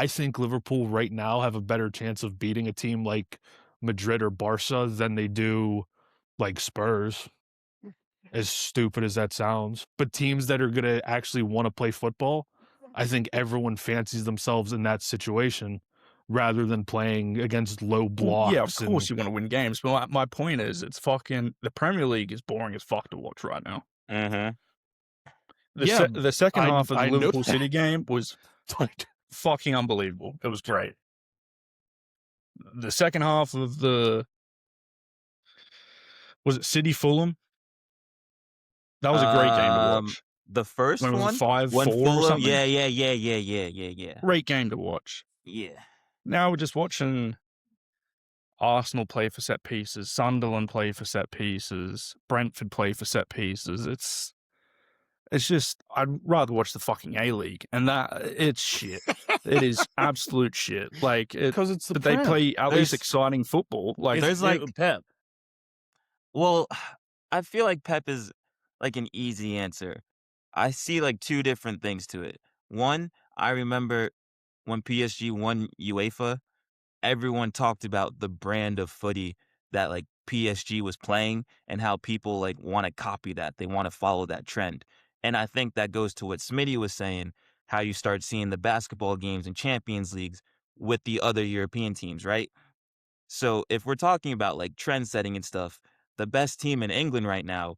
Speaker 1: think Liverpool right now have a better chance of beating a team like Madrid or Barca than they do like Spurs. As stupid as that sounds. But teams that are going to actually want to play football, I think everyone fancies themselves in that situation rather than playing against low blocks.
Speaker 4: Yeah, of course you want to win games, but my point is, it's fucking the Premier League is boring as fuck to watch right now.
Speaker 3: Mm-hmm.
Speaker 4: The second half of the
Speaker 1: I know
Speaker 4: Liverpool
Speaker 1: that.
Speaker 4: City game was fucking unbelievable. It was great. The second half of was it City Fulham? That was a great game to watch.
Speaker 3: The first
Speaker 4: When it was
Speaker 3: one,
Speaker 4: 5-4 or
Speaker 3: Fulham,
Speaker 4: something.
Speaker 3: yeah.
Speaker 4: Great game to watch.
Speaker 3: Yeah.
Speaker 4: Now we're just watching Arsenal play for set pieces, Sunderland play for set pieces, Brentford play for set pieces. It's just, I'd rather watch the fucking A-League, and it's shit. It is absolute shit. Like,
Speaker 1: because it's the
Speaker 4: but they
Speaker 1: Prem.
Speaker 4: play at least
Speaker 3: There's-
Speaker 4: exciting football. Like,
Speaker 3: There's like
Speaker 2: Pep.
Speaker 3: Well, I feel like Pep is like an easy answer. I see like two different things to it. One, I remember when PSG won UEFA, everyone talked about the brand of footy that like PSG was playing and how people like want to copy that. They want to follow that trend. And I think that goes to what Smitty was saying, how you start seeing the basketball games and Champions Leagues with the other European teams, right? So if we're talking about like trend setting and stuff, the best team in England right now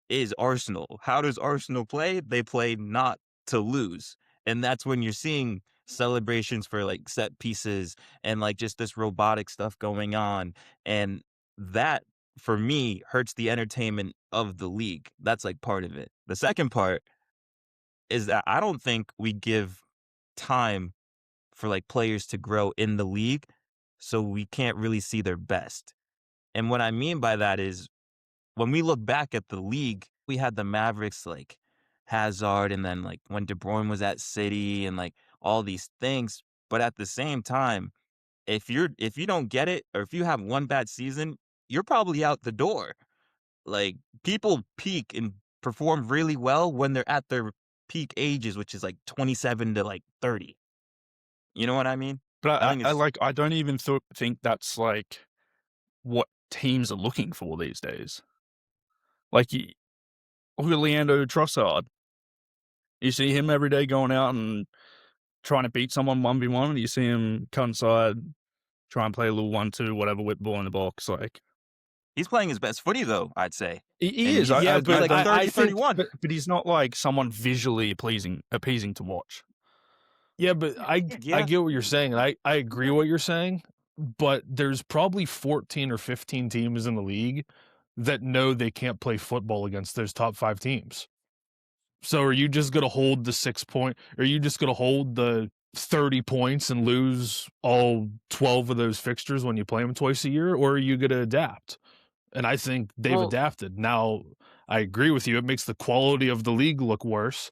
Speaker 3: is Arsenal. How does Arsenal play? They play not to lose. And that's when you're seeing celebrations for like set pieces and like just this robotic stuff going on. And that for me hurts the entertainment of the league. That's like part of it. The second part is that I don't think we give time for like players to grow in the league, so we can't really see their best. And what I mean by that is when we look back at the league, we had the Mavericks like Hazard, and then like when De Bruyne was at City and like all these things. But at the same time, if you don't get it, or if you have one bad season, you're probably out the door. Like, people peak in perform really well when they're at their peak ages, which is like 27 to like 30. You know what I mean?
Speaker 4: But
Speaker 3: I think it's
Speaker 4: I don't even think that's like what teams are looking for these days. Like, look at Leandro Trossard. You see him every day going out and trying to beat someone 1v1, and you see him cut inside, try and play a little 1-2, whatever, with the ball in the box. Like,
Speaker 3: he's playing his best footy though, I'd say.
Speaker 4: he
Speaker 3: And
Speaker 4: is.
Speaker 3: he's
Speaker 2: Yeah, but
Speaker 3: like
Speaker 2: I
Speaker 3: 30,
Speaker 2: think
Speaker 3: 31.
Speaker 4: But he's not like someone visually appeasing to watch.
Speaker 1: Yeah, but I
Speaker 3: Yeah.
Speaker 1: get what you're saying, and I agree what you're saying, but there's probably 14 or 15 teams in the league that know they can't play football against those top 5 teams. So are you just going to hold the 6 point? Are you just going to hold the 30 points and lose all 12 of those fixtures when you play them twice a year, or are you going to adapt? And I think they've
Speaker 5: Well,
Speaker 1: adapted. Now, I agree with you. It makes the quality of the league look worse.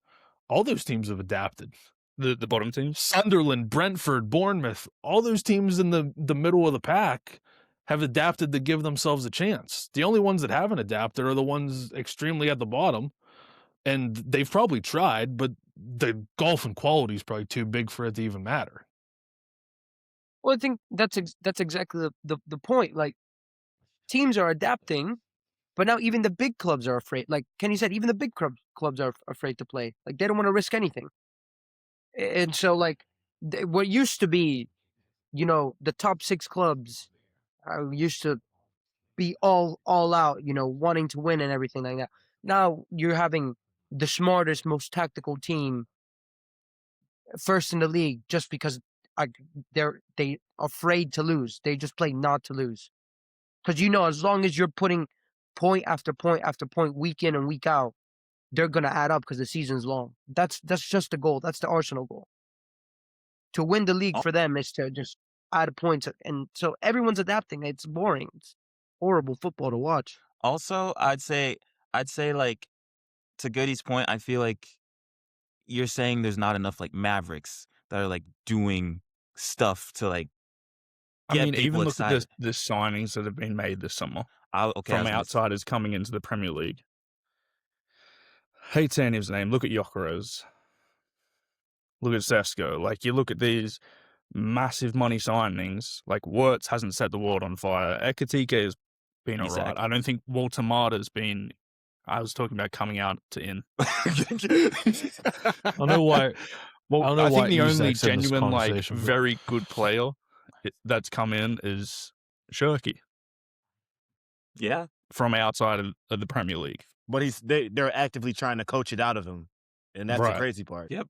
Speaker 1: All those teams have adapted.
Speaker 4: The bottom teams.
Speaker 1: Sunderland, Brentford, Bournemouth, all those teams in the middle of the pack have adapted to give themselves a chance. The only ones that haven't adapted are the ones extremely at the bottom, and they've probably tried, but the golf and quality is probably too big for it to even matter.
Speaker 5: well, I think that's exactly the point. Like, teams are adapting, but now even the big clubs are afraid. Like Kenny said, even the big clubs are afraid to play. Like, they don't want to risk anything. And so, like, what used to be, the top 6 clubs used to be all out, wanting to win and everything like that. Now you're having the smartest, most tactical team first in the league just because they're afraid to lose. They just play not to lose. Because as long as you're putting point after point after point week in and week out, they're gonna add up because the season's long. That's just the goal. That's the Arsenal goal. To win the league for them is to just add points, and so everyone's adapting. It's boring. It's horrible football to watch.
Speaker 3: Also, I'd say like, to Goody's point, I feel like you're saying there's not enough like Mavericks that are like doing stuff to like
Speaker 4: I
Speaker 3: get
Speaker 4: mean,
Speaker 3: people
Speaker 4: even look
Speaker 3: excited.
Speaker 4: at the signings that have been made this summer
Speaker 3: Okay, I
Speaker 4: from
Speaker 3: was gonna
Speaker 4: outsiders coming into the Premier League. Hate saying his name. Look at Gyökeres. Look at Sesko. Like, you look at these massive money signings. Like, Wirtz hasn't set the world on fire. Ekatike has been all right.
Speaker 3: Exactly.
Speaker 4: I don't think Walter Mata's been. I was talking about coming out to in.
Speaker 1: I don't know why.
Speaker 4: Well,
Speaker 1: I don't know
Speaker 4: I
Speaker 1: why
Speaker 4: think the only
Speaker 1: Isak's in this
Speaker 4: genuine, like,
Speaker 1: conversation, but-
Speaker 4: very good player that's come in is Shirky
Speaker 3: Yeah.
Speaker 4: from outside of the Premier League.
Speaker 2: But they're actively trying to coach it out of him, and that's
Speaker 4: Right.
Speaker 2: the crazy part.
Speaker 3: Yep.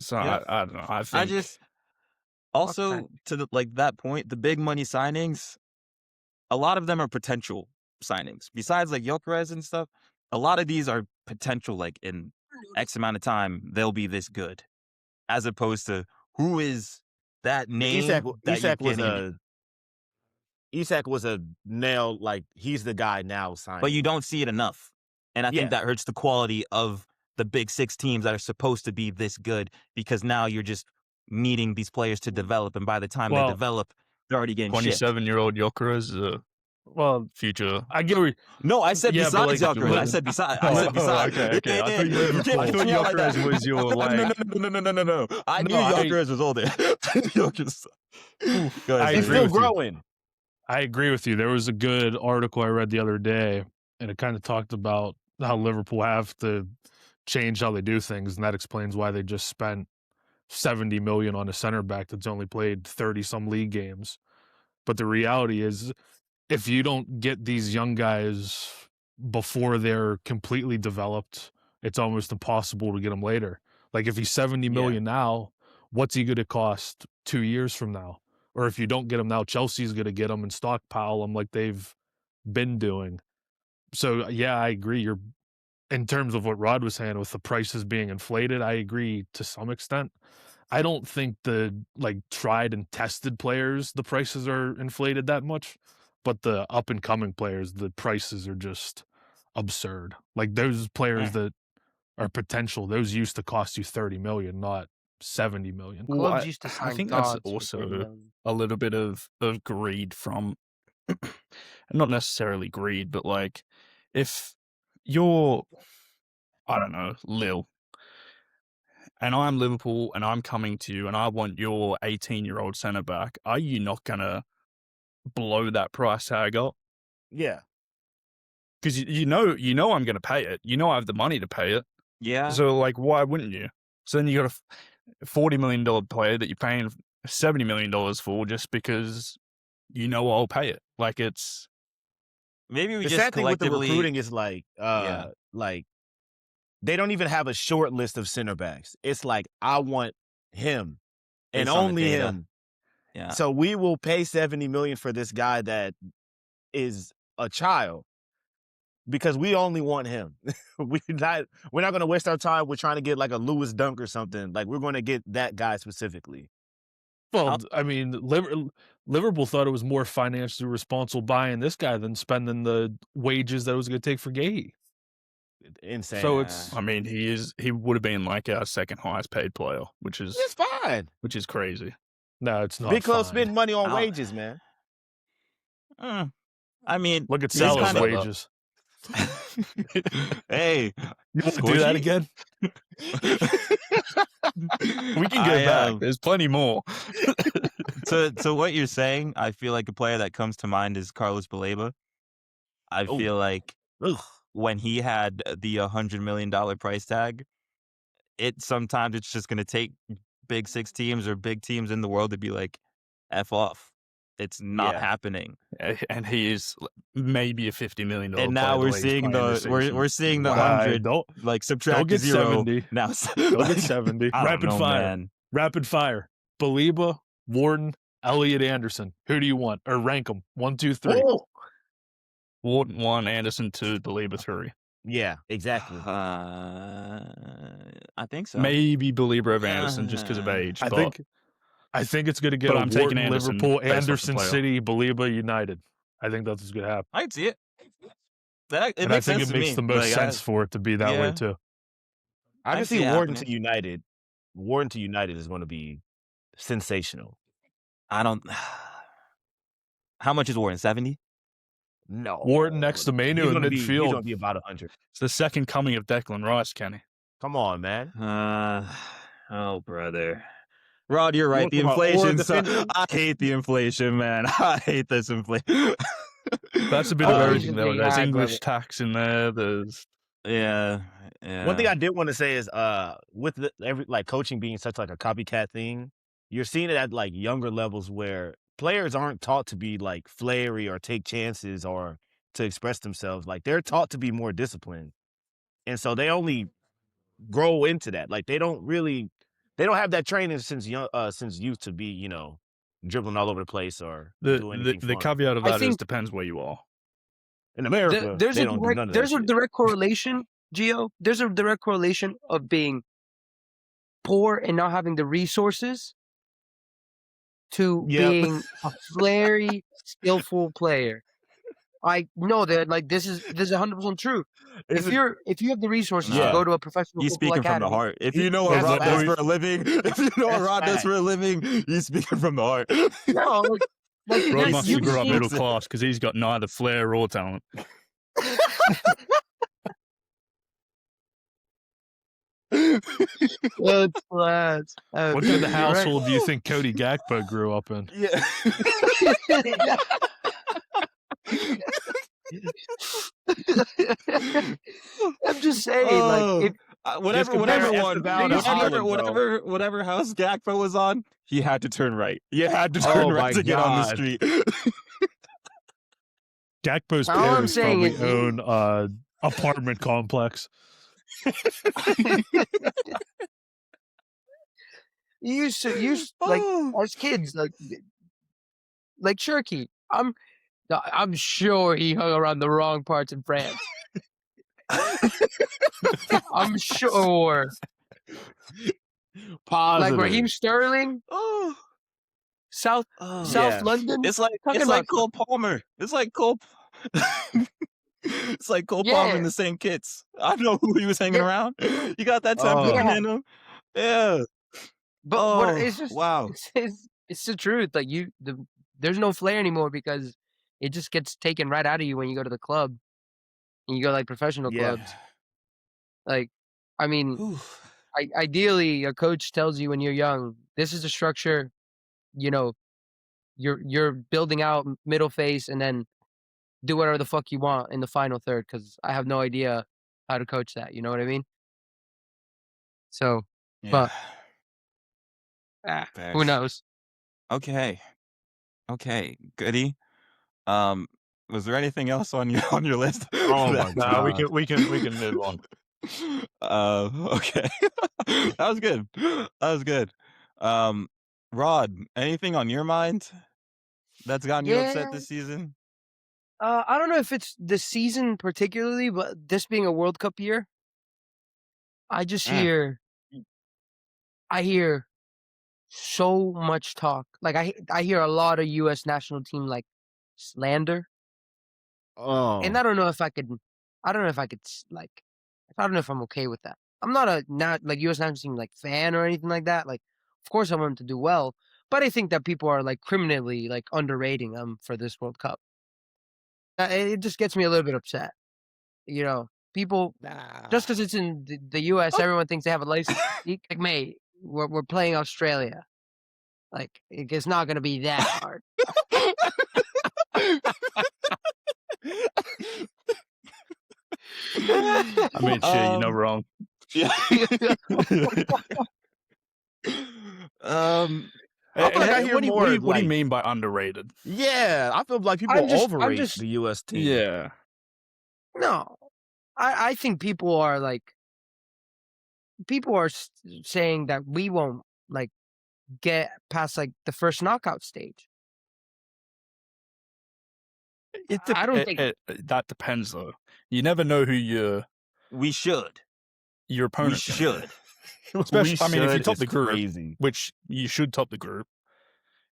Speaker 4: So
Speaker 3: Yeah.
Speaker 4: I don't know. I think
Speaker 3: I just also to that point, the big money signings, a lot of them are potential signings. Besides like Gyökeres and stuff, a lot of these are potential. Like, in X amount of time, they'll be this good, as opposed to who is that name.
Speaker 2: Isak was a nail. Like, he's the guy now signed.
Speaker 3: But you don't see it enough, and I think that hurts the quality of the big 6 teams that are supposed to be this good, because now you're just needing these players to develop, and by the time they develop, they're already getting shipped.
Speaker 4: 27-year-old Gyökeres is a future.
Speaker 1: I get what
Speaker 3: No, I said besides Gyökeres. I said besides. I said besides.
Speaker 4: Okay. I thought Gyökeres was your like.
Speaker 3: No. I knew Gyökeres was older.
Speaker 2: He's still growing.
Speaker 1: I agree with you. There was a good article I read the other day, and it kind of talked about how Liverpool have to change how they do things, and that explains why they just spent 70 million on a center back that's only played 30 some league games. But the reality is, if you don't get these young guys before they're completely developed, it's almost impossible to get them later. Like, if he's 70 million now, what's he going to cost 2 years from now? Or if you don't get him now, Chelsea's going to get him and stockpile them like they've been doing. So, yeah, I agree. In terms of what Rod was saying with the prices being inflated, I agree to some extent. I don't think the tried and tested players, the prices are inflated that much, but the up and coming players, the prices are just absurd. Like, those players that are potential, those used to cost you 30 million, not 70 million.
Speaker 4: Well,
Speaker 5: Clubs used to sign
Speaker 4: I think that's
Speaker 5: gods for
Speaker 4: also
Speaker 5: 30 million.
Speaker 4: a little bit of greed from, not necessarily greed, but like, if you're I don't know, Lille, and I'm Liverpool, and I'm coming to you, and I want your 18-year-old centre back, are you not gonna blow that price tag up?
Speaker 2: Yeah.
Speaker 4: Because you know I'm gonna pay it. You know I have the money to pay it.
Speaker 3: Yeah.
Speaker 4: So like, why wouldn't you? So then you got a $40 million player that you're paying $70 million for just because you know I'll pay it. Like it's
Speaker 3: Maybe we
Speaker 2: The
Speaker 3: just
Speaker 2: sad thing with the
Speaker 3: collectively.
Speaker 2: recruiting is
Speaker 3: Yeah.
Speaker 2: like they don't even have a short list of center backs. It's like, I want him and
Speaker 3: Based on the
Speaker 2: only
Speaker 3: data.
Speaker 2: him.
Speaker 3: Yeah.
Speaker 2: So we will pay $70 million for this guy that is a child because we only want him. we're not going to waste our time with trying to get like a Lewis Dunk or something. Like, we're going to get that guy specifically.
Speaker 1: Well, I mean, Liverpool thought it was more financially responsible buying this guy than spending the wages that it was going to take for Gay.
Speaker 2: Insane.
Speaker 1: So it's,
Speaker 4: I mean, he would have been like our second highest paid player, which is
Speaker 2: It's fine.
Speaker 4: crazy.
Speaker 1: no, it's not.
Speaker 2: Big Club
Speaker 1: fine.
Speaker 2: spend money on
Speaker 3: I'll-
Speaker 2: wages, man.
Speaker 3: I mean,
Speaker 1: Look at
Speaker 3: he's
Speaker 1: Salah's
Speaker 3: kinda-
Speaker 1: wages.
Speaker 3: Hey,
Speaker 1: You want to do that
Speaker 3: Squishy?
Speaker 1: again?
Speaker 4: We can go back. There's plenty more.
Speaker 3: So what you're saying, I feel like a player that comes to mind is Carlos Baleba. I
Speaker 2: Ooh.
Speaker 3: feel like
Speaker 2: Ugh.
Speaker 3: when he had the $100 million price tag, sometimes it's just going to take big six teams or big teams in the world to be like, F off. It's not
Speaker 2: Yeah.
Speaker 3: happening.
Speaker 4: And he is maybe a $50 million
Speaker 3: And now we're seeing we're seeing the 100 like subtract
Speaker 1: get
Speaker 3: 0.
Speaker 1: 70.
Speaker 3: Now
Speaker 1: Don't get 70.
Speaker 3: I don't
Speaker 1: Rapid
Speaker 3: know,
Speaker 1: fire.
Speaker 3: man.
Speaker 1: Rapid fire. Baleba, Wharton, Elliot Anderson. Who do you want? Or rank them. 1, 2, 3.
Speaker 2: Oh.
Speaker 4: Wharton 1, Anderson 2, Baleba 3.
Speaker 2: Yeah, exactly.
Speaker 3: I think so.
Speaker 4: Maybe Belieber over Anderson just because of age.
Speaker 1: I
Speaker 4: but
Speaker 1: think it's going to get
Speaker 4: But
Speaker 1: a
Speaker 4: I'm taking
Speaker 1: Wharton,
Speaker 4: Anderson
Speaker 1: Liverpool,
Speaker 4: based off the
Speaker 1: Anderson
Speaker 4: player.
Speaker 1: City, Baleba United. I think that's what's going to happen.
Speaker 3: I can see it. It
Speaker 1: And
Speaker 3: makes
Speaker 1: I think
Speaker 3: sense
Speaker 1: it
Speaker 3: to
Speaker 1: makes
Speaker 3: me.
Speaker 1: the most
Speaker 3: Like,
Speaker 1: sense for it to be that way
Speaker 3: yeah.
Speaker 1: too.
Speaker 2: I
Speaker 3: I
Speaker 2: can
Speaker 3: see
Speaker 2: see
Speaker 3: it
Speaker 2: Wharton
Speaker 3: happening.
Speaker 2: to United. Wharton to United is going to be sensational.
Speaker 3: I don't. How much is Warren? 70?
Speaker 2: No.
Speaker 1: Wharton next to Manu
Speaker 2: He's
Speaker 1: in
Speaker 2: gonna be, he's
Speaker 1: midfield.
Speaker 2: going to be about 100.
Speaker 4: It's the second coming of Declan Rice, Kenny.
Speaker 2: Come on, man.
Speaker 3: Oh, brother. Rod, you're right.
Speaker 2: want
Speaker 3: The
Speaker 2: to talk about Orr
Speaker 3: inflation.
Speaker 2: defending?
Speaker 3: I hate the inflation, man. I hate this inflation.
Speaker 4: That's a bit of
Speaker 5: Oh,
Speaker 4: everything,
Speaker 5: he's
Speaker 4: though.
Speaker 5: being
Speaker 4: There's
Speaker 5: high,
Speaker 4: English
Speaker 5: brother.
Speaker 4: tax in there. There's
Speaker 3: yeah.
Speaker 2: One thing I did want to say is, with every like coaching being such like a copycat thing, you're seeing it at like younger levels where players aren't taught to be like flary or take chances or to express themselves. Like, they're taught to be more disciplined, and so they only grow into that. Like, they don't have that training since youth to be dribbling all over the place or doing anything
Speaker 4: the
Speaker 2: fun.
Speaker 4: caveat of
Speaker 5: I
Speaker 4: that is
Speaker 5: think-
Speaker 4: depends where you are.
Speaker 2: In America,
Speaker 5: There's
Speaker 2: they
Speaker 5: a
Speaker 2: don't do none of
Speaker 5: direct,
Speaker 2: that
Speaker 5: there's a
Speaker 2: shit.
Speaker 5: direct correlation, Gio. There's a direct correlation of being poor and not having the resources to
Speaker 2: Yep.
Speaker 5: being a very skillful player. I know that, like, this is 100% true.
Speaker 2: It's
Speaker 5: If you have the resources
Speaker 2: Yeah.
Speaker 5: to go to a professional
Speaker 3: He's
Speaker 5: football
Speaker 3: speaking from the
Speaker 5: academy,
Speaker 3: heart. If you know what
Speaker 2: That's
Speaker 3: Rod does
Speaker 2: fact.
Speaker 3: for a living, if you know what
Speaker 2: That's
Speaker 3: Rod does
Speaker 2: fact.
Speaker 3: for a living, he's speaking from the heart.
Speaker 5: no, like
Speaker 4: Rod
Speaker 5: there's-
Speaker 4: must
Speaker 5: you
Speaker 4: have grew up
Speaker 5: can't-
Speaker 4: middle class because he's got neither flair or talent.
Speaker 5: That's class.
Speaker 1: What kind of household do you think Cody Gakpo grew up in?
Speaker 3: Yeah.
Speaker 5: I'm just saying,
Speaker 3: Oh.
Speaker 5: like, if
Speaker 3: Whatever
Speaker 2: compare
Speaker 3: one,
Speaker 2: Esteban to Haaland,
Speaker 3: whatever house Gakpo was on, he had to turn right. You had to
Speaker 2: Oh
Speaker 3: turn
Speaker 2: my
Speaker 3: right to get on the
Speaker 2: God.
Speaker 3: street.
Speaker 1: Gakpo's
Speaker 5: All I'm
Speaker 1: parents
Speaker 5: saying
Speaker 1: probably
Speaker 5: is-
Speaker 1: own apartment complex.
Speaker 5: you used to like as kids, like Shirky, I'm sure he hung around the wrong parts in France. I'm sure.
Speaker 2: positive.
Speaker 5: Like Raheem Sterling,
Speaker 3: Oh,
Speaker 5: South
Speaker 2: Yeah.
Speaker 5: London.
Speaker 3: it's like
Speaker 5: Talking
Speaker 3: it's like
Speaker 5: about-
Speaker 3: Cole Palmer. It's like Cole. It's like Cole Palmer in
Speaker 5: Yeah.
Speaker 3: the same kits. I know who he was hanging
Speaker 5: Yeah.
Speaker 3: around. You got that time
Speaker 2: Oh.
Speaker 3: cooking in him. Yeah.
Speaker 5: But what
Speaker 3: Oh,
Speaker 5: it's just
Speaker 3: wow.
Speaker 5: it's the truth. Like there's no flair anymore because it just gets taken right out of you when you go to the club and you go like professional
Speaker 2: Yeah.
Speaker 5: clubs. Like, I mean, ideally, a coach tells you when you're young, this is the structure. You know, you're building out middle phase, and then do whatever the fuck you want in the final third. Because I have no idea how to coach that. You know what I mean? So,
Speaker 3: Yeah.
Speaker 5: but who
Speaker 3: Bears.
Speaker 5: knows?
Speaker 3: Okay. Goody. Was there anything else on your list?
Speaker 2: Oh my
Speaker 4: Nah,
Speaker 2: god.
Speaker 4: we can move on.
Speaker 3: Okay. That was good. Rod, anything on your mind that's gotten you upset
Speaker 5: Yeah.
Speaker 3: this season?
Speaker 5: I don't know if it's the season particularly, but this being a World Cup year, I just
Speaker 3: Mm.
Speaker 5: hear so much talk. Like I hear a lot of U.S. national team like slander, and
Speaker 2: Oh.
Speaker 5: I don't know if I could like, I don't know if I'm okay with that. I'm not a like U.S. national team like fan or anything like that. Like, of course I want them to do well, but I think that people are like criminally like underrating them for this World Cup. It just gets me a little bit upset. You know, people just because it's in the U.S., everyone thinks they have a license. Like, mate, we're playing Australia. Like, it's not going to be that hard.
Speaker 4: I mean, shit, you're not wrong.
Speaker 3: Yeah.
Speaker 2: I feel like I hear
Speaker 4: what
Speaker 2: more.
Speaker 4: do
Speaker 2: Like,
Speaker 4: you mean by underrated?
Speaker 2: yeah, I feel like people overrate the U.S. team.
Speaker 4: Yeah.
Speaker 5: No, I think people are saying that we won't like get past like the first knockout stage. I don't think
Speaker 4: that depends though. You never know who
Speaker 3: We should.
Speaker 4: your
Speaker 3: We
Speaker 4: opponent
Speaker 3: should.
Speaker 4: Especially, I mean, if you top
Speaker 2: It's
Speaker 4: the group,
Speaker 2: crazy.
Speaker 4: which you should top the group,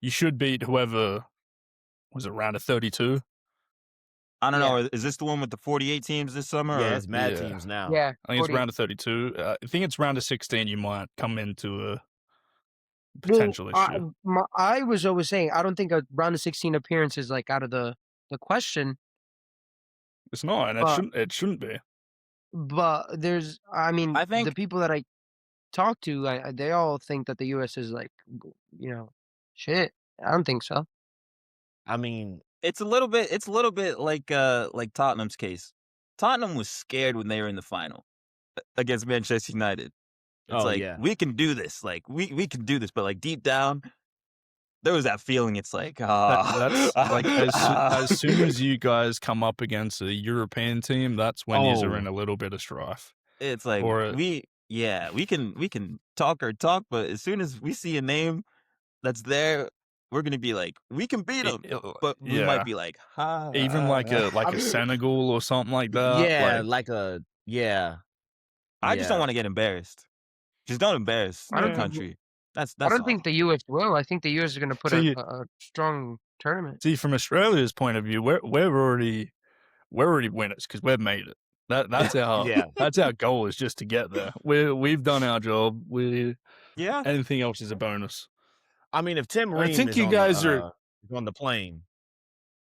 Speaker 4: you should beat whoever was it round of 32.
Speaker 3: I don't know. Is this the one with the 48 teams this summer?
Speaker 2: Yeah,
Speaker 3: or?
Speaker 2: it's mad teams now.
Speaker 5: Yeah,
Speaker 4: I think it's round of 32. I think it's round of 16. You might come into a potential issue.
Speaker 5: I was always saying I don't think a round of 16 appearance is like out of the question.
Speaker 4: It's not, and it shouldn't be.
Speaker 5: But there's, I mean,
Speaker 3: I think
Speaker 5: the people that I talk to, they all think that the U.S. is like, shit. I don't think so.
Speaker 2: I mean,
Speaker 3: it's a little bit like Tottenham's case. Tottenham was scared when they were in the final against Manchester United. It's we can do this. Like we can do this, but like deep down, there was that feeling. It's like
Speaker 4: that's like as soon as you guys come up against a European team, that's when you're in a little bit of strife.
Speaker 3: It's like we can talk our talk, but as soon as we see a name that's there, we're gonna be like, we can beat them, but we might be like,
Speaker 4: even like a Senegal or something like that.
Speaker 2: Yeah,
Speaker 3: I just don't want to get embarrassed. Just don't embarrass the country. That's
Speaker 5: I don't
Speaker 3: all.
Speaker 5: think the U.S. will. I think the U.S. is going to put a strong tournament.
Speaker 4: See, from Australia's point of view, we're already winners because we've made it. That's our that's our goal, is just to get there. We've done our job. Anything else is a bonus.
Speaker 2: I mean, if Tim Ream are on the plane,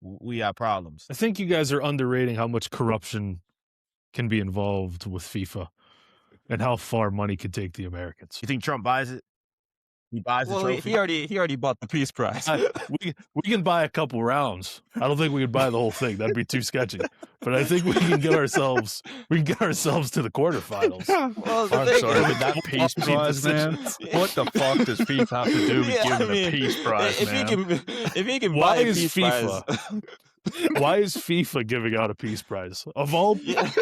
Speaker 2: we have problems.
Speaker 1: I think you guys are underrating how much corruption can be involved with FIFA and how far money could take the Americans.
Speaker 2: You think Trump buys it? He buys the trophy?
Speaker 3: He already bought the Peace Prize.
Speaker 1: We can buy a couple rounds. I don't think we could buy the whole thing. That'd be too sketchy. But I think we can get ourselves to the quarterfinals.
Speaker 4: Well, I'm sorry, but that Peace Prize, man. What the fuck does FIFA have to do with giving a Peace Prize,
Speaker 3: if he can buy a Peace Prize.
Speaker 1: Why is FIFA giving out a Peace Prize? Of all, I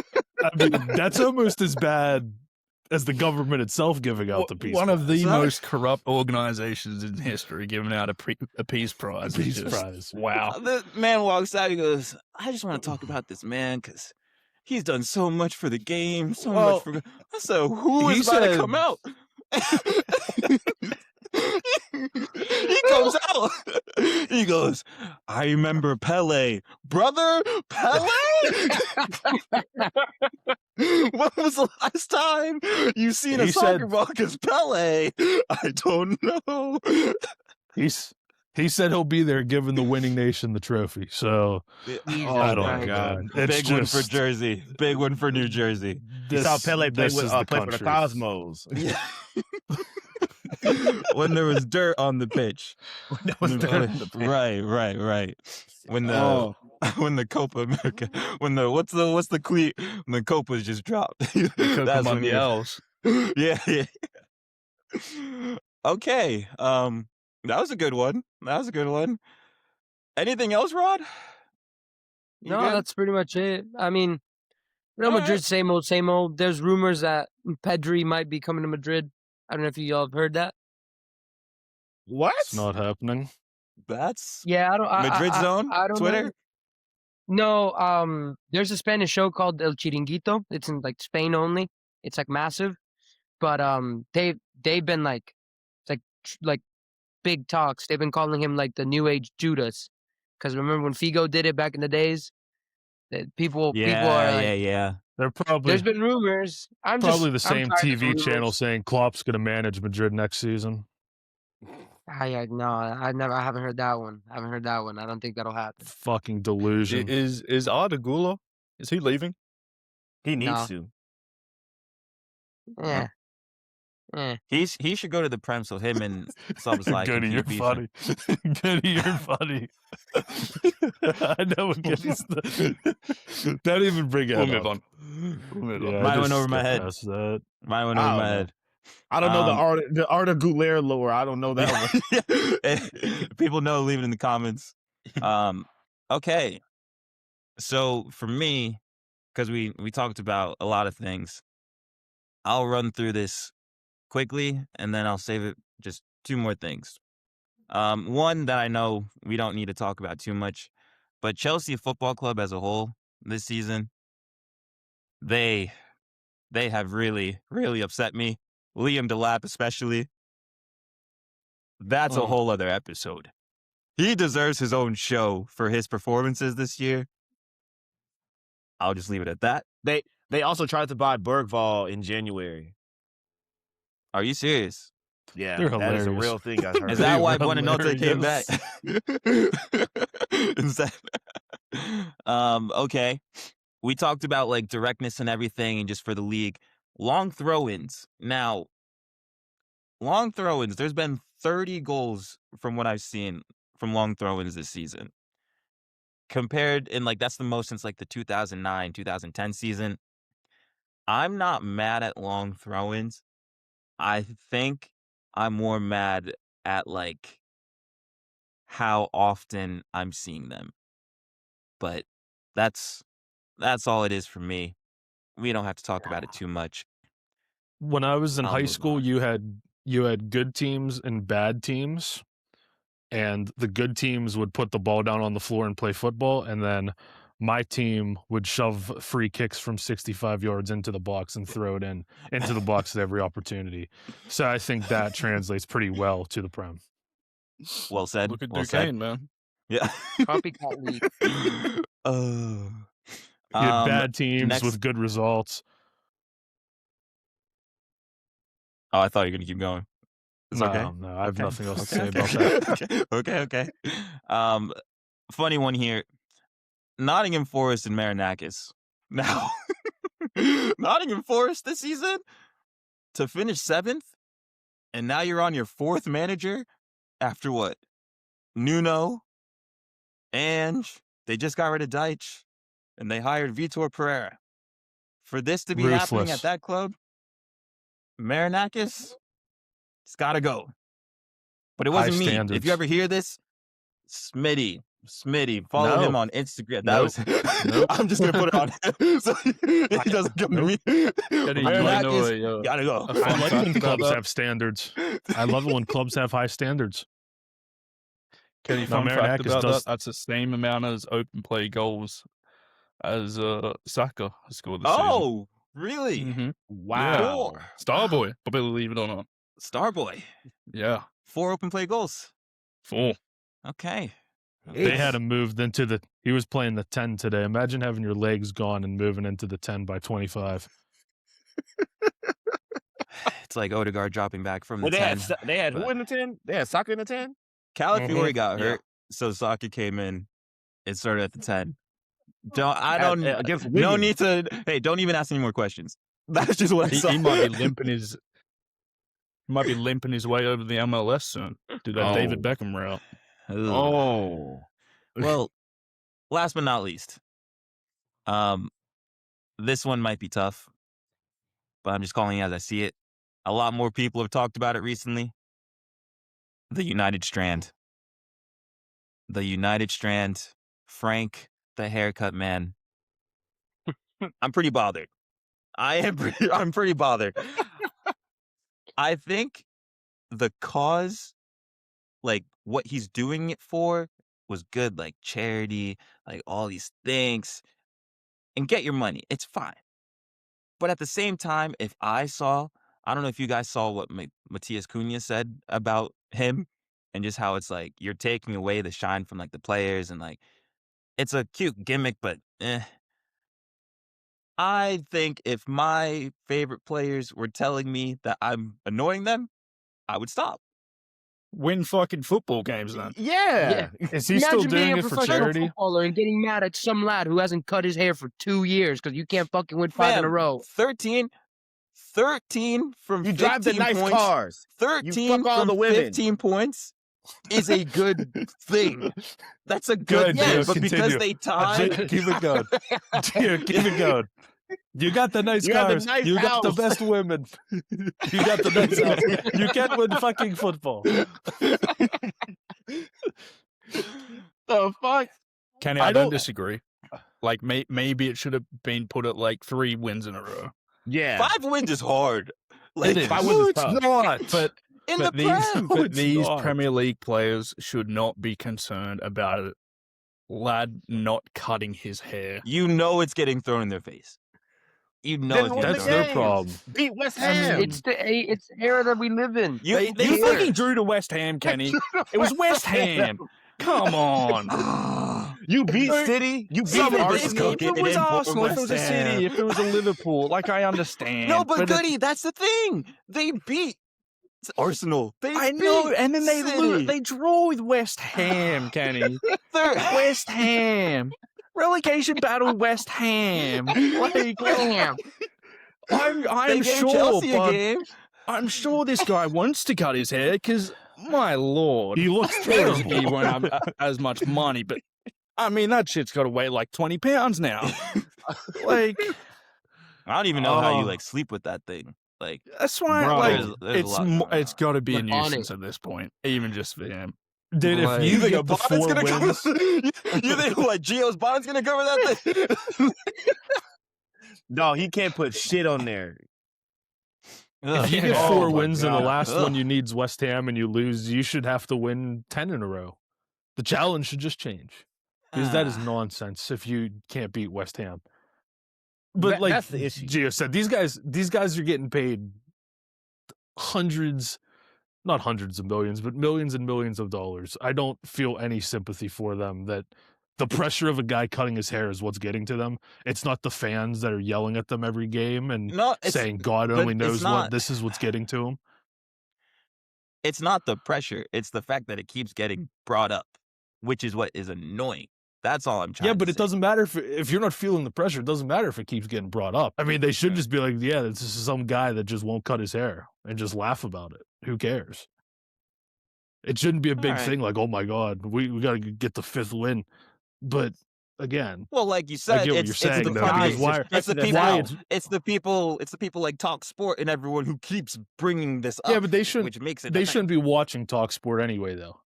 Speaker 1: mean, that's almost as bad as the government itself giving out the Peace Prize.
Speaker 4: One of the most corrupt organizations in history giving out a Peace Prize.
Speaker 1: Peace Prize.
Speaker 3: Wow. The man walks out, he goes, I just want to talk about this man because he's done so much for the game, much for... So who is about to come out? He comes out. He goes, I remember Pele. Brother, Pele? When was the last time you seen a soccer ball? Because Pele, I don't know.
Speaker 1: He He said he'll be there giving the winning nation the trophy. So
Speaker 5: Jesus
Speaker 1: I don't
Speaker 5: Christ.
Speaker 1: know, man. It's
Speaker 3: Big one for
Speaker 1: just
Speaker 3: Jersey. Big one for New Jersey.
Speaker 2: He saw
Speaker 1: this.
Speaker 2: Pele play
Speaker 1: This
Speaker 2: with
Speaker 1: is the
Speaker 2: play for the
Speaker 1: country.
Speaker 2: Cosmos.
Speaker 3: When there was dirt on the pitch. Right. When the when the Copa America, when the what's the cleat when the Copa's just dropped.
Speaker 4: Copa
Speaker 3: That's when you.
Speaker 4: Mundials.
Speaker 3: Yeah. Okay. That was a good one. Anything else, Rod? You
Speaker 5: No,
Speaker 3: good?
Speaker 5: that's pretty much it. I mean, Real
Speaker 3: All right.
Speaker 5: Madrid, same old. There's rumors that Pedri might be coming to Madrid. I don't know if you all have heard that.
Speaker 2: What?
Speaker 1: It's not happening.
Speaker 3: That's
Speaker 5: Yeah, I don't.
Speaker 3: Madrid Zone.
Speaker 5: I don't
Speaker 3: Twitter.
Speaker 5: know. No, there's a Spanish show called El Chiringuito. It's in like Spain only. It's like massive, but they've been like, it's like big talks. They've been calling him like the new age Judas, because remember when Figo did it back in the days? That people are like,
Speaker 3: Yeah.
Speaker 1: They're probably
Speaker 5: there's been rumors.
Speaker 1: the same
Speaker 5: I'm tired of
Speaker 1: TV channel
Speaker 5: rumors.
Speaker 1: saying Klopp's going to manage Madrid next season.
Speaker 5: No, I haven't heard that one. I don't think that'll happen.
Speaker 1: Fucking delusion.
Speaker 4: Is Arda Güler? Is he leaving?
Speaker 2: He needs
Speaker 5: No.
Speaker 2: to.
Speaker 5: Yeah.
Speaker 3: He should go to the Prem so him and Szoboszlai can
Speaker 1: Goody,
Speaker 3: keep
Speaker 1: you're
Speaker 3: beefing.
Speaker 1: funny. Goody, you're funny. I know what Goody's Don't even bring it
Speaker 4: We'll
Speaker 1: up.
Speaker 4: move on.
Speaker 1: Yeah,
Speaker 3: Mine
Speaker 1: just
Speaker 3: went over my
Speaker 1: skip
Speaker 3: head.
Speaker 1: past that.
Speaker 3: Mine went over my head.
Speaker 2: I don't know the Arda Güler lore. I don't know that one.
Speaker 3: People know, leave it in the comments. Okay. So for me, because we talked about a lot of things, I'll run through this quickly and then I'll save it just two more things. One that I know we don't need to talk about too much, but Chelsea Football Club as a whole this season, they have really, really upset me. Liam Delap especially. That's a whole other episode. He deserves his own show for his performances this year. I'll just leave it at that.
Speaker 2: They also tried to buy Bergvall in January.
Speaker 3: Are you serious?
Speaker 2: Yeah,
Speaker 1: They're
Speaker 2: that is a
Speaker 1: hilarious.
Speaker 2: real thing. I heard.
Speaker 3: Is
Speaker 1: They
Speaker 3: that why
Speaker 1: were
Speaker 3: Buonanotte came back? Is that... Okay. We talked about like directness and everything and just for the league. Long throw-ins. Now, long throw-ins, there's been 30 goals from what I've seen from long throw-ins this season. Compared, and like that's the most since like the 2009, 2010 season. I'm not mad at long throw-ins. I think I'm more mad at like how often I'm seeing them. But that's all it is for me. We don't have to talk about it too much.
Speaker 1: When I was in
Speaker 3: I'll
Speaker 1: high
Speaker 3: move
Speaker 1: school,
Speaker 3: on.
Speaker 1: you had good teams and bad teams, and the good teams would put the ball down on the floor and play football, and then my team would shove free kicks from 65 yards into the box and throw it into the box at every opportunity. So I think that translates pretty well to the Prem.
Speaker 3: Well said.
Speaker 4: Look at
Speaker 3: well said.
Speaker 4: Duquesne, man.
Speaker 3: Yeah.
Speaker 5: Copycat league.
Speaker 1: You had bad teams
Speaker 3: next-
Speaker 1: with good results.
Speaker 3: Oh, I thought you were going to keep going. It's okay.
Speaker 1: No, I have
Speaker 3: Okay.
Speaker 1: nothing else to
Speaker 3: Okay,
Speaker 1: say about that.
Speaker 3: okay. Funny one here. Nottingham Forest and Marinakis. Now, Nottingham Forest this season to finish 7th, and now you're on your 4th manager after what? Nuno, and they just got rid of Deitch, and they hired Vitor Pereira. For this to be happening
Speaker 1: Ruthless.
Speaker 3: at that club, Marinakis, it's got to go. But it wasn't
Speaker 1: High
Speaker 3: me. If
Speaker 1: standards.
Speaker 3: you ever hear this, Smitty, follow
Speaker 1: No.
Speaker 3: him on Instagram.
Speaker 1: Nope. Nope.
Speaker 3: I'm just gonna put it on him so he doesn't come to me.
Speaker 4: Eddie, you
Speaker 3: Marinakis,
Speaker 4: know
Speaker 3: gotta go.
Speaker 4: a fun
Speaker 1: I like
Speaker 4: fact
Speaker 1: when
Speaker 4: about
Speaker 1: clubs
Speaker 4: that?
Speaker 1: have standards. I love it when clubs have high standards.
Speaker 4: Kenny,
Speaker 1: No,
Speaker 4: fun fact
Speaker 1: Marinakis
Speaker 4: about
Speaker 1: does-
Speaker 4: that, that's the same amount as open play goals as Saka has scored this
Speaker 3: Oh, really?
Speaker 4: season. Mm-hmm.
Speaker 2: Wow.
Speaker 4: Starboy, believe it or not.
Speaker 3: Starboy.
Speaker 4: Yeah,
Speaker 3: 4 open play goals.
Speaker 4: 4.
Speaker 3: Okay.
Speaker 1: They had him moved into he was playing the 10 today. Imagine having your legs gone and moving into the 10 by 25.
Speaker 3: It's like Odegaard dropping back from the
Speaker 2: Well,
Speaker 3: 10.
Speaker 2: they had
Speaker 3: but-
Speaker 2: who in the 10? They had Saka in the 10?
Speaker 3: Calafiore got
Speaker 2: Yeah.
Speaker 3: hurt, so Saka came in. It started at the 10.
Speaker 2: Against
Speaker 3: No
Speaker 2: Wigan.
Speaker 3: need to. Hey, don't even ask any more questions. That's just what I saw.
Speaker 4: He might be limping his. Might be limping his way over the MLS soon. Do that David Beckham route.
Speaker 3: Ugh.
Speaker 2: Oh.
Speaker 3: Well, last but not least, this one might be tough, but I'm just calling it as I see it. A lot more people have talked about it recently. The United Strand. The United Strand. Frank, the haircut man. I'm pretty bothered. I'm pretty bothered. I think the cause, like what he's doing it for, was good, like charity, like all these things, and get your money. It's fine. But at the same time, if I don't know if you guys saw what Matias Cunha said about him and just how it's like you're taking away the shine from like the players and like it's a cute gimmick, but I think if my favorite players were telling me that I'm annoying them, I would stop.
Speaker 4: Win fucking football games then.
Speaker 2: Yeah.
Speaker 1: Is he still
Speaker 5: Imagine being
Speaker 1: doing
Speaker 5: a
Speaker 1: it for
Speaker 5: professional
Speaker 1: charity?
Speaker 5: footballer and getting mad at some lad who hasn't cut his hair for 2 years because you can't fucking win 5 in a
Speaker 3: Fam,
Speaker 5: row.
Speaker 3: 13 from
Speaker 2: You
Speaker 3: 15
Speaker 2: drive the nice
Speaker 3: points.
Speaker 2: cars.
Speaker 3: 13
Speaker 2: fuck all
Speaker 3: from
Speaker 2: the women.
Speaker 3: 15 points is a good thing. That's a good
Speaker 1: Good,
Speaker 3: thing.
Speaker 1: Gio,
Speaker 3: But because
Speaker 1: continue.
Speaker 3: they tied,
Speaker 1: Keep it going. Gio, keep it going. You got the nice
Speaker 2: You got the
Speaker 1: cars.
Speaker 2: nice
Speaker 1: You got the
Speaker 2: house.
Speaker 1: best women. You got the nice house. You can't win fucking football.
Speaker 2: The fuck?
Speaker 4: Kenny, I don't disagree. Like maybe it should have been put at like 3 wins in a row.
Speaker 2: Yeah.
Speaker 3: 5 wins is hard. Like,
Speaker 4: It is.
Speaker 2: 5 wins is
Speaker 4: it's
Speaker 2: tough.
Speaker 4: not. But
Speaker 3: in
Speaker 4: but
Speaker 3: the
Speaker 4: these,
Speaker 3: Prem.
Speaker 4: but
Speaker 1: it's
Speaker 4: these
Speaker 1: not.
Speaker 4: Premier League players should not be concerned about a lad not cutting his hair.
Speaker 3: You know it's getting thrown in their face. You know
Speaker 2: Then
Speaker 3: it's
Speaker 2: win
Speaker 3: getting
Speaker 2: the
Speaker 1: That's
Speaker 3: thrown in
Speaker 1: their
Speaker 3: their
Speaker 2: game.
Speaker 1: problem.
Speaker 2: Beat West
Speaker 5: I mean,
Speaker 2: Ham.
Speaker 5: it's the era that we live in.
Speaker 3: You,
Speaker 4: They
Speaker 3: they
Speaker 4: fucking drew to West Ham, Kenny. It was West Ham. Come on.
Speaker 2: You beat City. You beat
Speaker 3: Some of this
Speaker 2: Arsenal.
Speaker 3: could
Speaker 4: If it was
Speaker 3: in for
Speaker 4: Arsenal, if it was a
Speaker 3: West Ham.
Speaker 4: City, if it was a Liverpool, like I understand.
Speaker 3: No, but
Speaker 4: it's-
Speaker 3: Goody, that's the thing. They beat Arsenal. They
Speaker 4: I
Speaker 3: beat
Speaker 4: know, and then they
Speaker 3: City.
Speaker 4: they draw with West Ham, Kenny.
Speaker 3: They're-
Speaker 4: West Ham. Relegation battle West Ham. Like,
Speaker 5: Damn.
Speaker 3: they
Speaker 4: I'm
Speaker 3: gave
Speaker 4: sure,
Speaker 3: Chelsea a
Speaker 4: but
Speaker 3: game.
Speaker 4: I'm sure this guy wants to cut his hair because, my lord,
Speaker 1: He looks
Speaker 4: Sure, he
Speaker 1: terrible.
Speaker 4: won't have as much money, but I mean that shit's got to weigh like 20 pounds now. Like
Speaker 3: I don't even know how you
Speaker 1: Oh.
Speaker 3: like sleep with that thing. Like,
Speaker 4: that's why,
Speaker 2: Bro,
Speaker 4: like
Speaker 3: there's a lot going
Speaker 4: it's
Speaker 3: on.
Speaker 4: got to be a
Speaker 5: But on
Speaker 4: nuisance at this point, even just for him.
Speaker 1: Dude, if
Speaker 4: Like-
Speaker 1: you
Speaker 3: You think
Speaker 1: get
Speaker 3: a
Speaker 1: the
Speaker 3: bond's
Speaker 1: 4
Speaker 3: gonna
Speaker 1: wins,
Speaker 3: cover? You think what? Gio's bond's gonna cover that thing?
Speaker 2: No, he can't put shit on there.
Speaker 1: if you get
Speaker 2: Oh
Speaker 1: 4
Speaker 2: my
Speaker 1: wins and the
Speaker 2: God.
Speaker 1: last
Speaker 3: Ugh.
Speaker 1: one you need's West Ham and you lose, you should have to win 10 in a row. The challenge should just change. Because that is
Speaker 3: Ah.
Speaker 1: nonsense if you can't beat West Ham. But like
Speaker 2: that's the issue.
Speaker 1: Gio said, these guys are getting paid not hundreds of millions, but millions and millions of dollars. I don't feel any sympathy for them that the pressure of a guy cutting his hair is what's getting to them. It's not the fans that are yelling at them every game and
Speaker 3: No, it's,
Speaker 1: saying God
Speaker 3: but
Speaker 1: only
Speaker 3: it's
Speaker 1: knows
Speaker 3: not-
Speaker 1: what this is what's getting to him.
Speaker 3: it's not the pressure. It's the fact that it keeps getting brought up, which is what is annoying. That's all I'm trying
Speaker 1: Yeah,
Speaker 3: to
Speaker 1: but it
Speaker 3: say.
Speaker 1: doesn't matter if you're not feeling the pressure. It doesn't matter if it keeps getting brought up. I mean, they should just be like, yeah, this is some guy that just won't cut his hair and just laugh about it. Who cares? It shouldn't be a big
Speaker 3: Alright.
Speaker 1: thing like, oh my God, we got to get the 5th win. But again,
Speaker 3: Well, like you said,
Speaker 1: get what you're
Speaker 3: it's
Speaker 1: saying,
Speaker 3: the
Speaker 1: though,
Speaker 3: guys,
Speaker 1: because why-
Speaker 3: it's the
Speaker 2: Why
Speaker 3: people,
Speaker 1: it's-
Speaker 3: it's the people like Talk Sport and everyone who keeps bringing this up.
Speaker 1: yeah, but they shouldn't.
Speaker 3: which makes it.
Speaker 1: They shouldn't be watching Talk Sport anyway, though.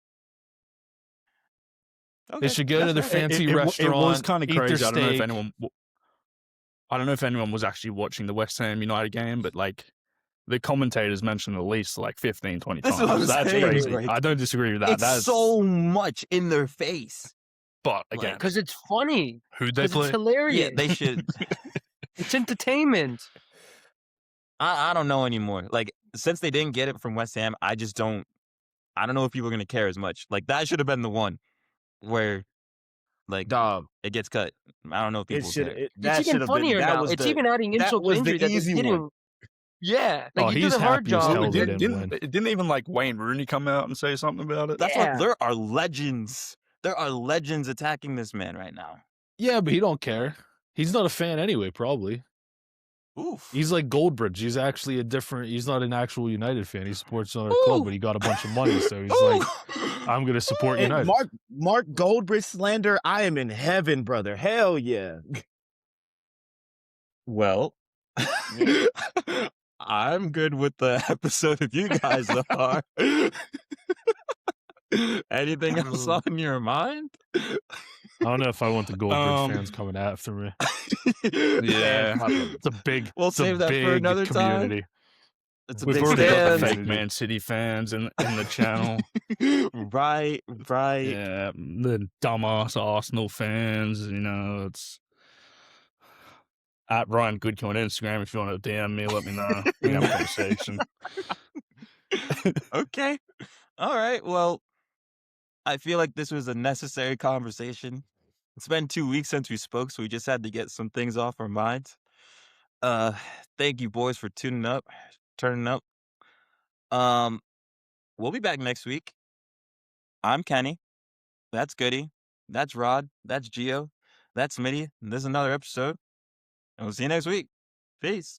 Speaker 1: They should go to their fancy restaurant.
Speaker 4: It was kind of
Speaker 1: eat their
Speaker 4: crazy. I don't know if
Speaker 1: steak.
Speaker 4: anyone was actually watching the West Ham United game, but like the commentators mentioned at least like 15, 20
Speaker 3: This is what I'm
Speaker 4: times. That's
Speaker 3: saying,
Speaker 4: crazy.
Speaker 3: like,
Speaker 4: I don't disagree with that.
Speaker 3: It's
Speaker 4: That's
Speaker 3: so much in their face.
Speaker 4: But again,
Speaker 3: like,
Speaker 5: Because it's funny.
Speaker 4: who'd they
Speaker 5: Because
Speaker 4: play?
Speaker 5: it's hilarious.
Speaker 3: Yeah, they should.
Speaker 5: It's entertainment.
Speaker 3: I don't know anymore. Like, since they didn't get it from West Ham, I don't know if people are gonna care as much. Like, that should have been the one where, like,
Speaker 2: Dog.
Speaker 3: it gets cut. I don't know if
Speaker 2: It
Speaker 3: people
Speaker 2: should.
Speaker 3: care.
Speaker 2: That
Speaker 5: It's
Speaker 2: should
Speaker 5: even
Speaker 2: have
Speaker 5: funnier
Speaker 2: been. That
Speaker 5: now.
Speaker 2: was
Speaker 5: It's
Speaker 2: the,
Speaker 5: even adding
Speaker 2: that
Speaker 5: insult to
Speaker 2: was the
Speaker 5: injury that
Speaker 2: easy
Speaker 5: they
Speaker 2: one.
Speaker 5: didn't. Yeah,
Speaker 1: Oh,
Speaker 5: like he
Speaker 1: he's
Speaker 5: does a hard
Speaker 1: happy as
Speaker 5: job.
Speaker 1: hell they
Speaker 4: Didn't,
Speaker 1: didn't win.
Speaker 4: didn't even like Wayne Rooney come out and say something about it?
Speaker 3: That's what
Speaker 5: Yeah.
Speaker 3: there are legends. There are legends attacking this man right now.
Speaker 1: Yeah, but he don't care. He's not a fan anyway, probably.
Speaker 3: Oof.
Speaker 1: He's like Goldbridge. He's actually he's not an actual United fan. He supports another club, but he got a bunch of money, so he's like, I'm gonna support
Speaker 2: And
Speaker 1: United.
Speaker 2: Mark Goldbridge slander, I am in heaven, brother. Hell yeah.
Speaker 3: Well, I'm good with the episode if you guys are. Anything else on your mind?
Speaker 1: I don't know if I want the Goldbridge fans coming after me.
Speaker 4: Yeah.
Speaker 1: It's a big.
Speaker 3: We'll
Speaker 1: it's
Speaker 3: save
Speaker 1: a
Speaker 3: that for
Speaker 1: big
Speaker 3: another time.
Speaker 1: community.
Speaker 3: It's a
Speaker 1: We've
Speaker 3: big
Speaker 1: already got the
Speaker 3: stand.
Speaker 1: fake
Speaker 4: Fake Man City fans in the channel.
Speaker 3: Right.
Speaker 4: Yeah, the dumbass Arsenal fans. You know, it's at Ryan Goodkin on Instagram. If you want to DM me, let me know. We can have a conversation.
Speaker 3: Okay. All right. Well, I feel like this was a necessary conversation. It's been 2 weeks since we spoke, so we just had to get some things off our minds. Thank you, boys, for turning up. We'll be back next week. I'm Kenny. That's Goody. That's Rod. That's Gio. That's Smitty. And this is another episode. And we'll see you next week. Peace.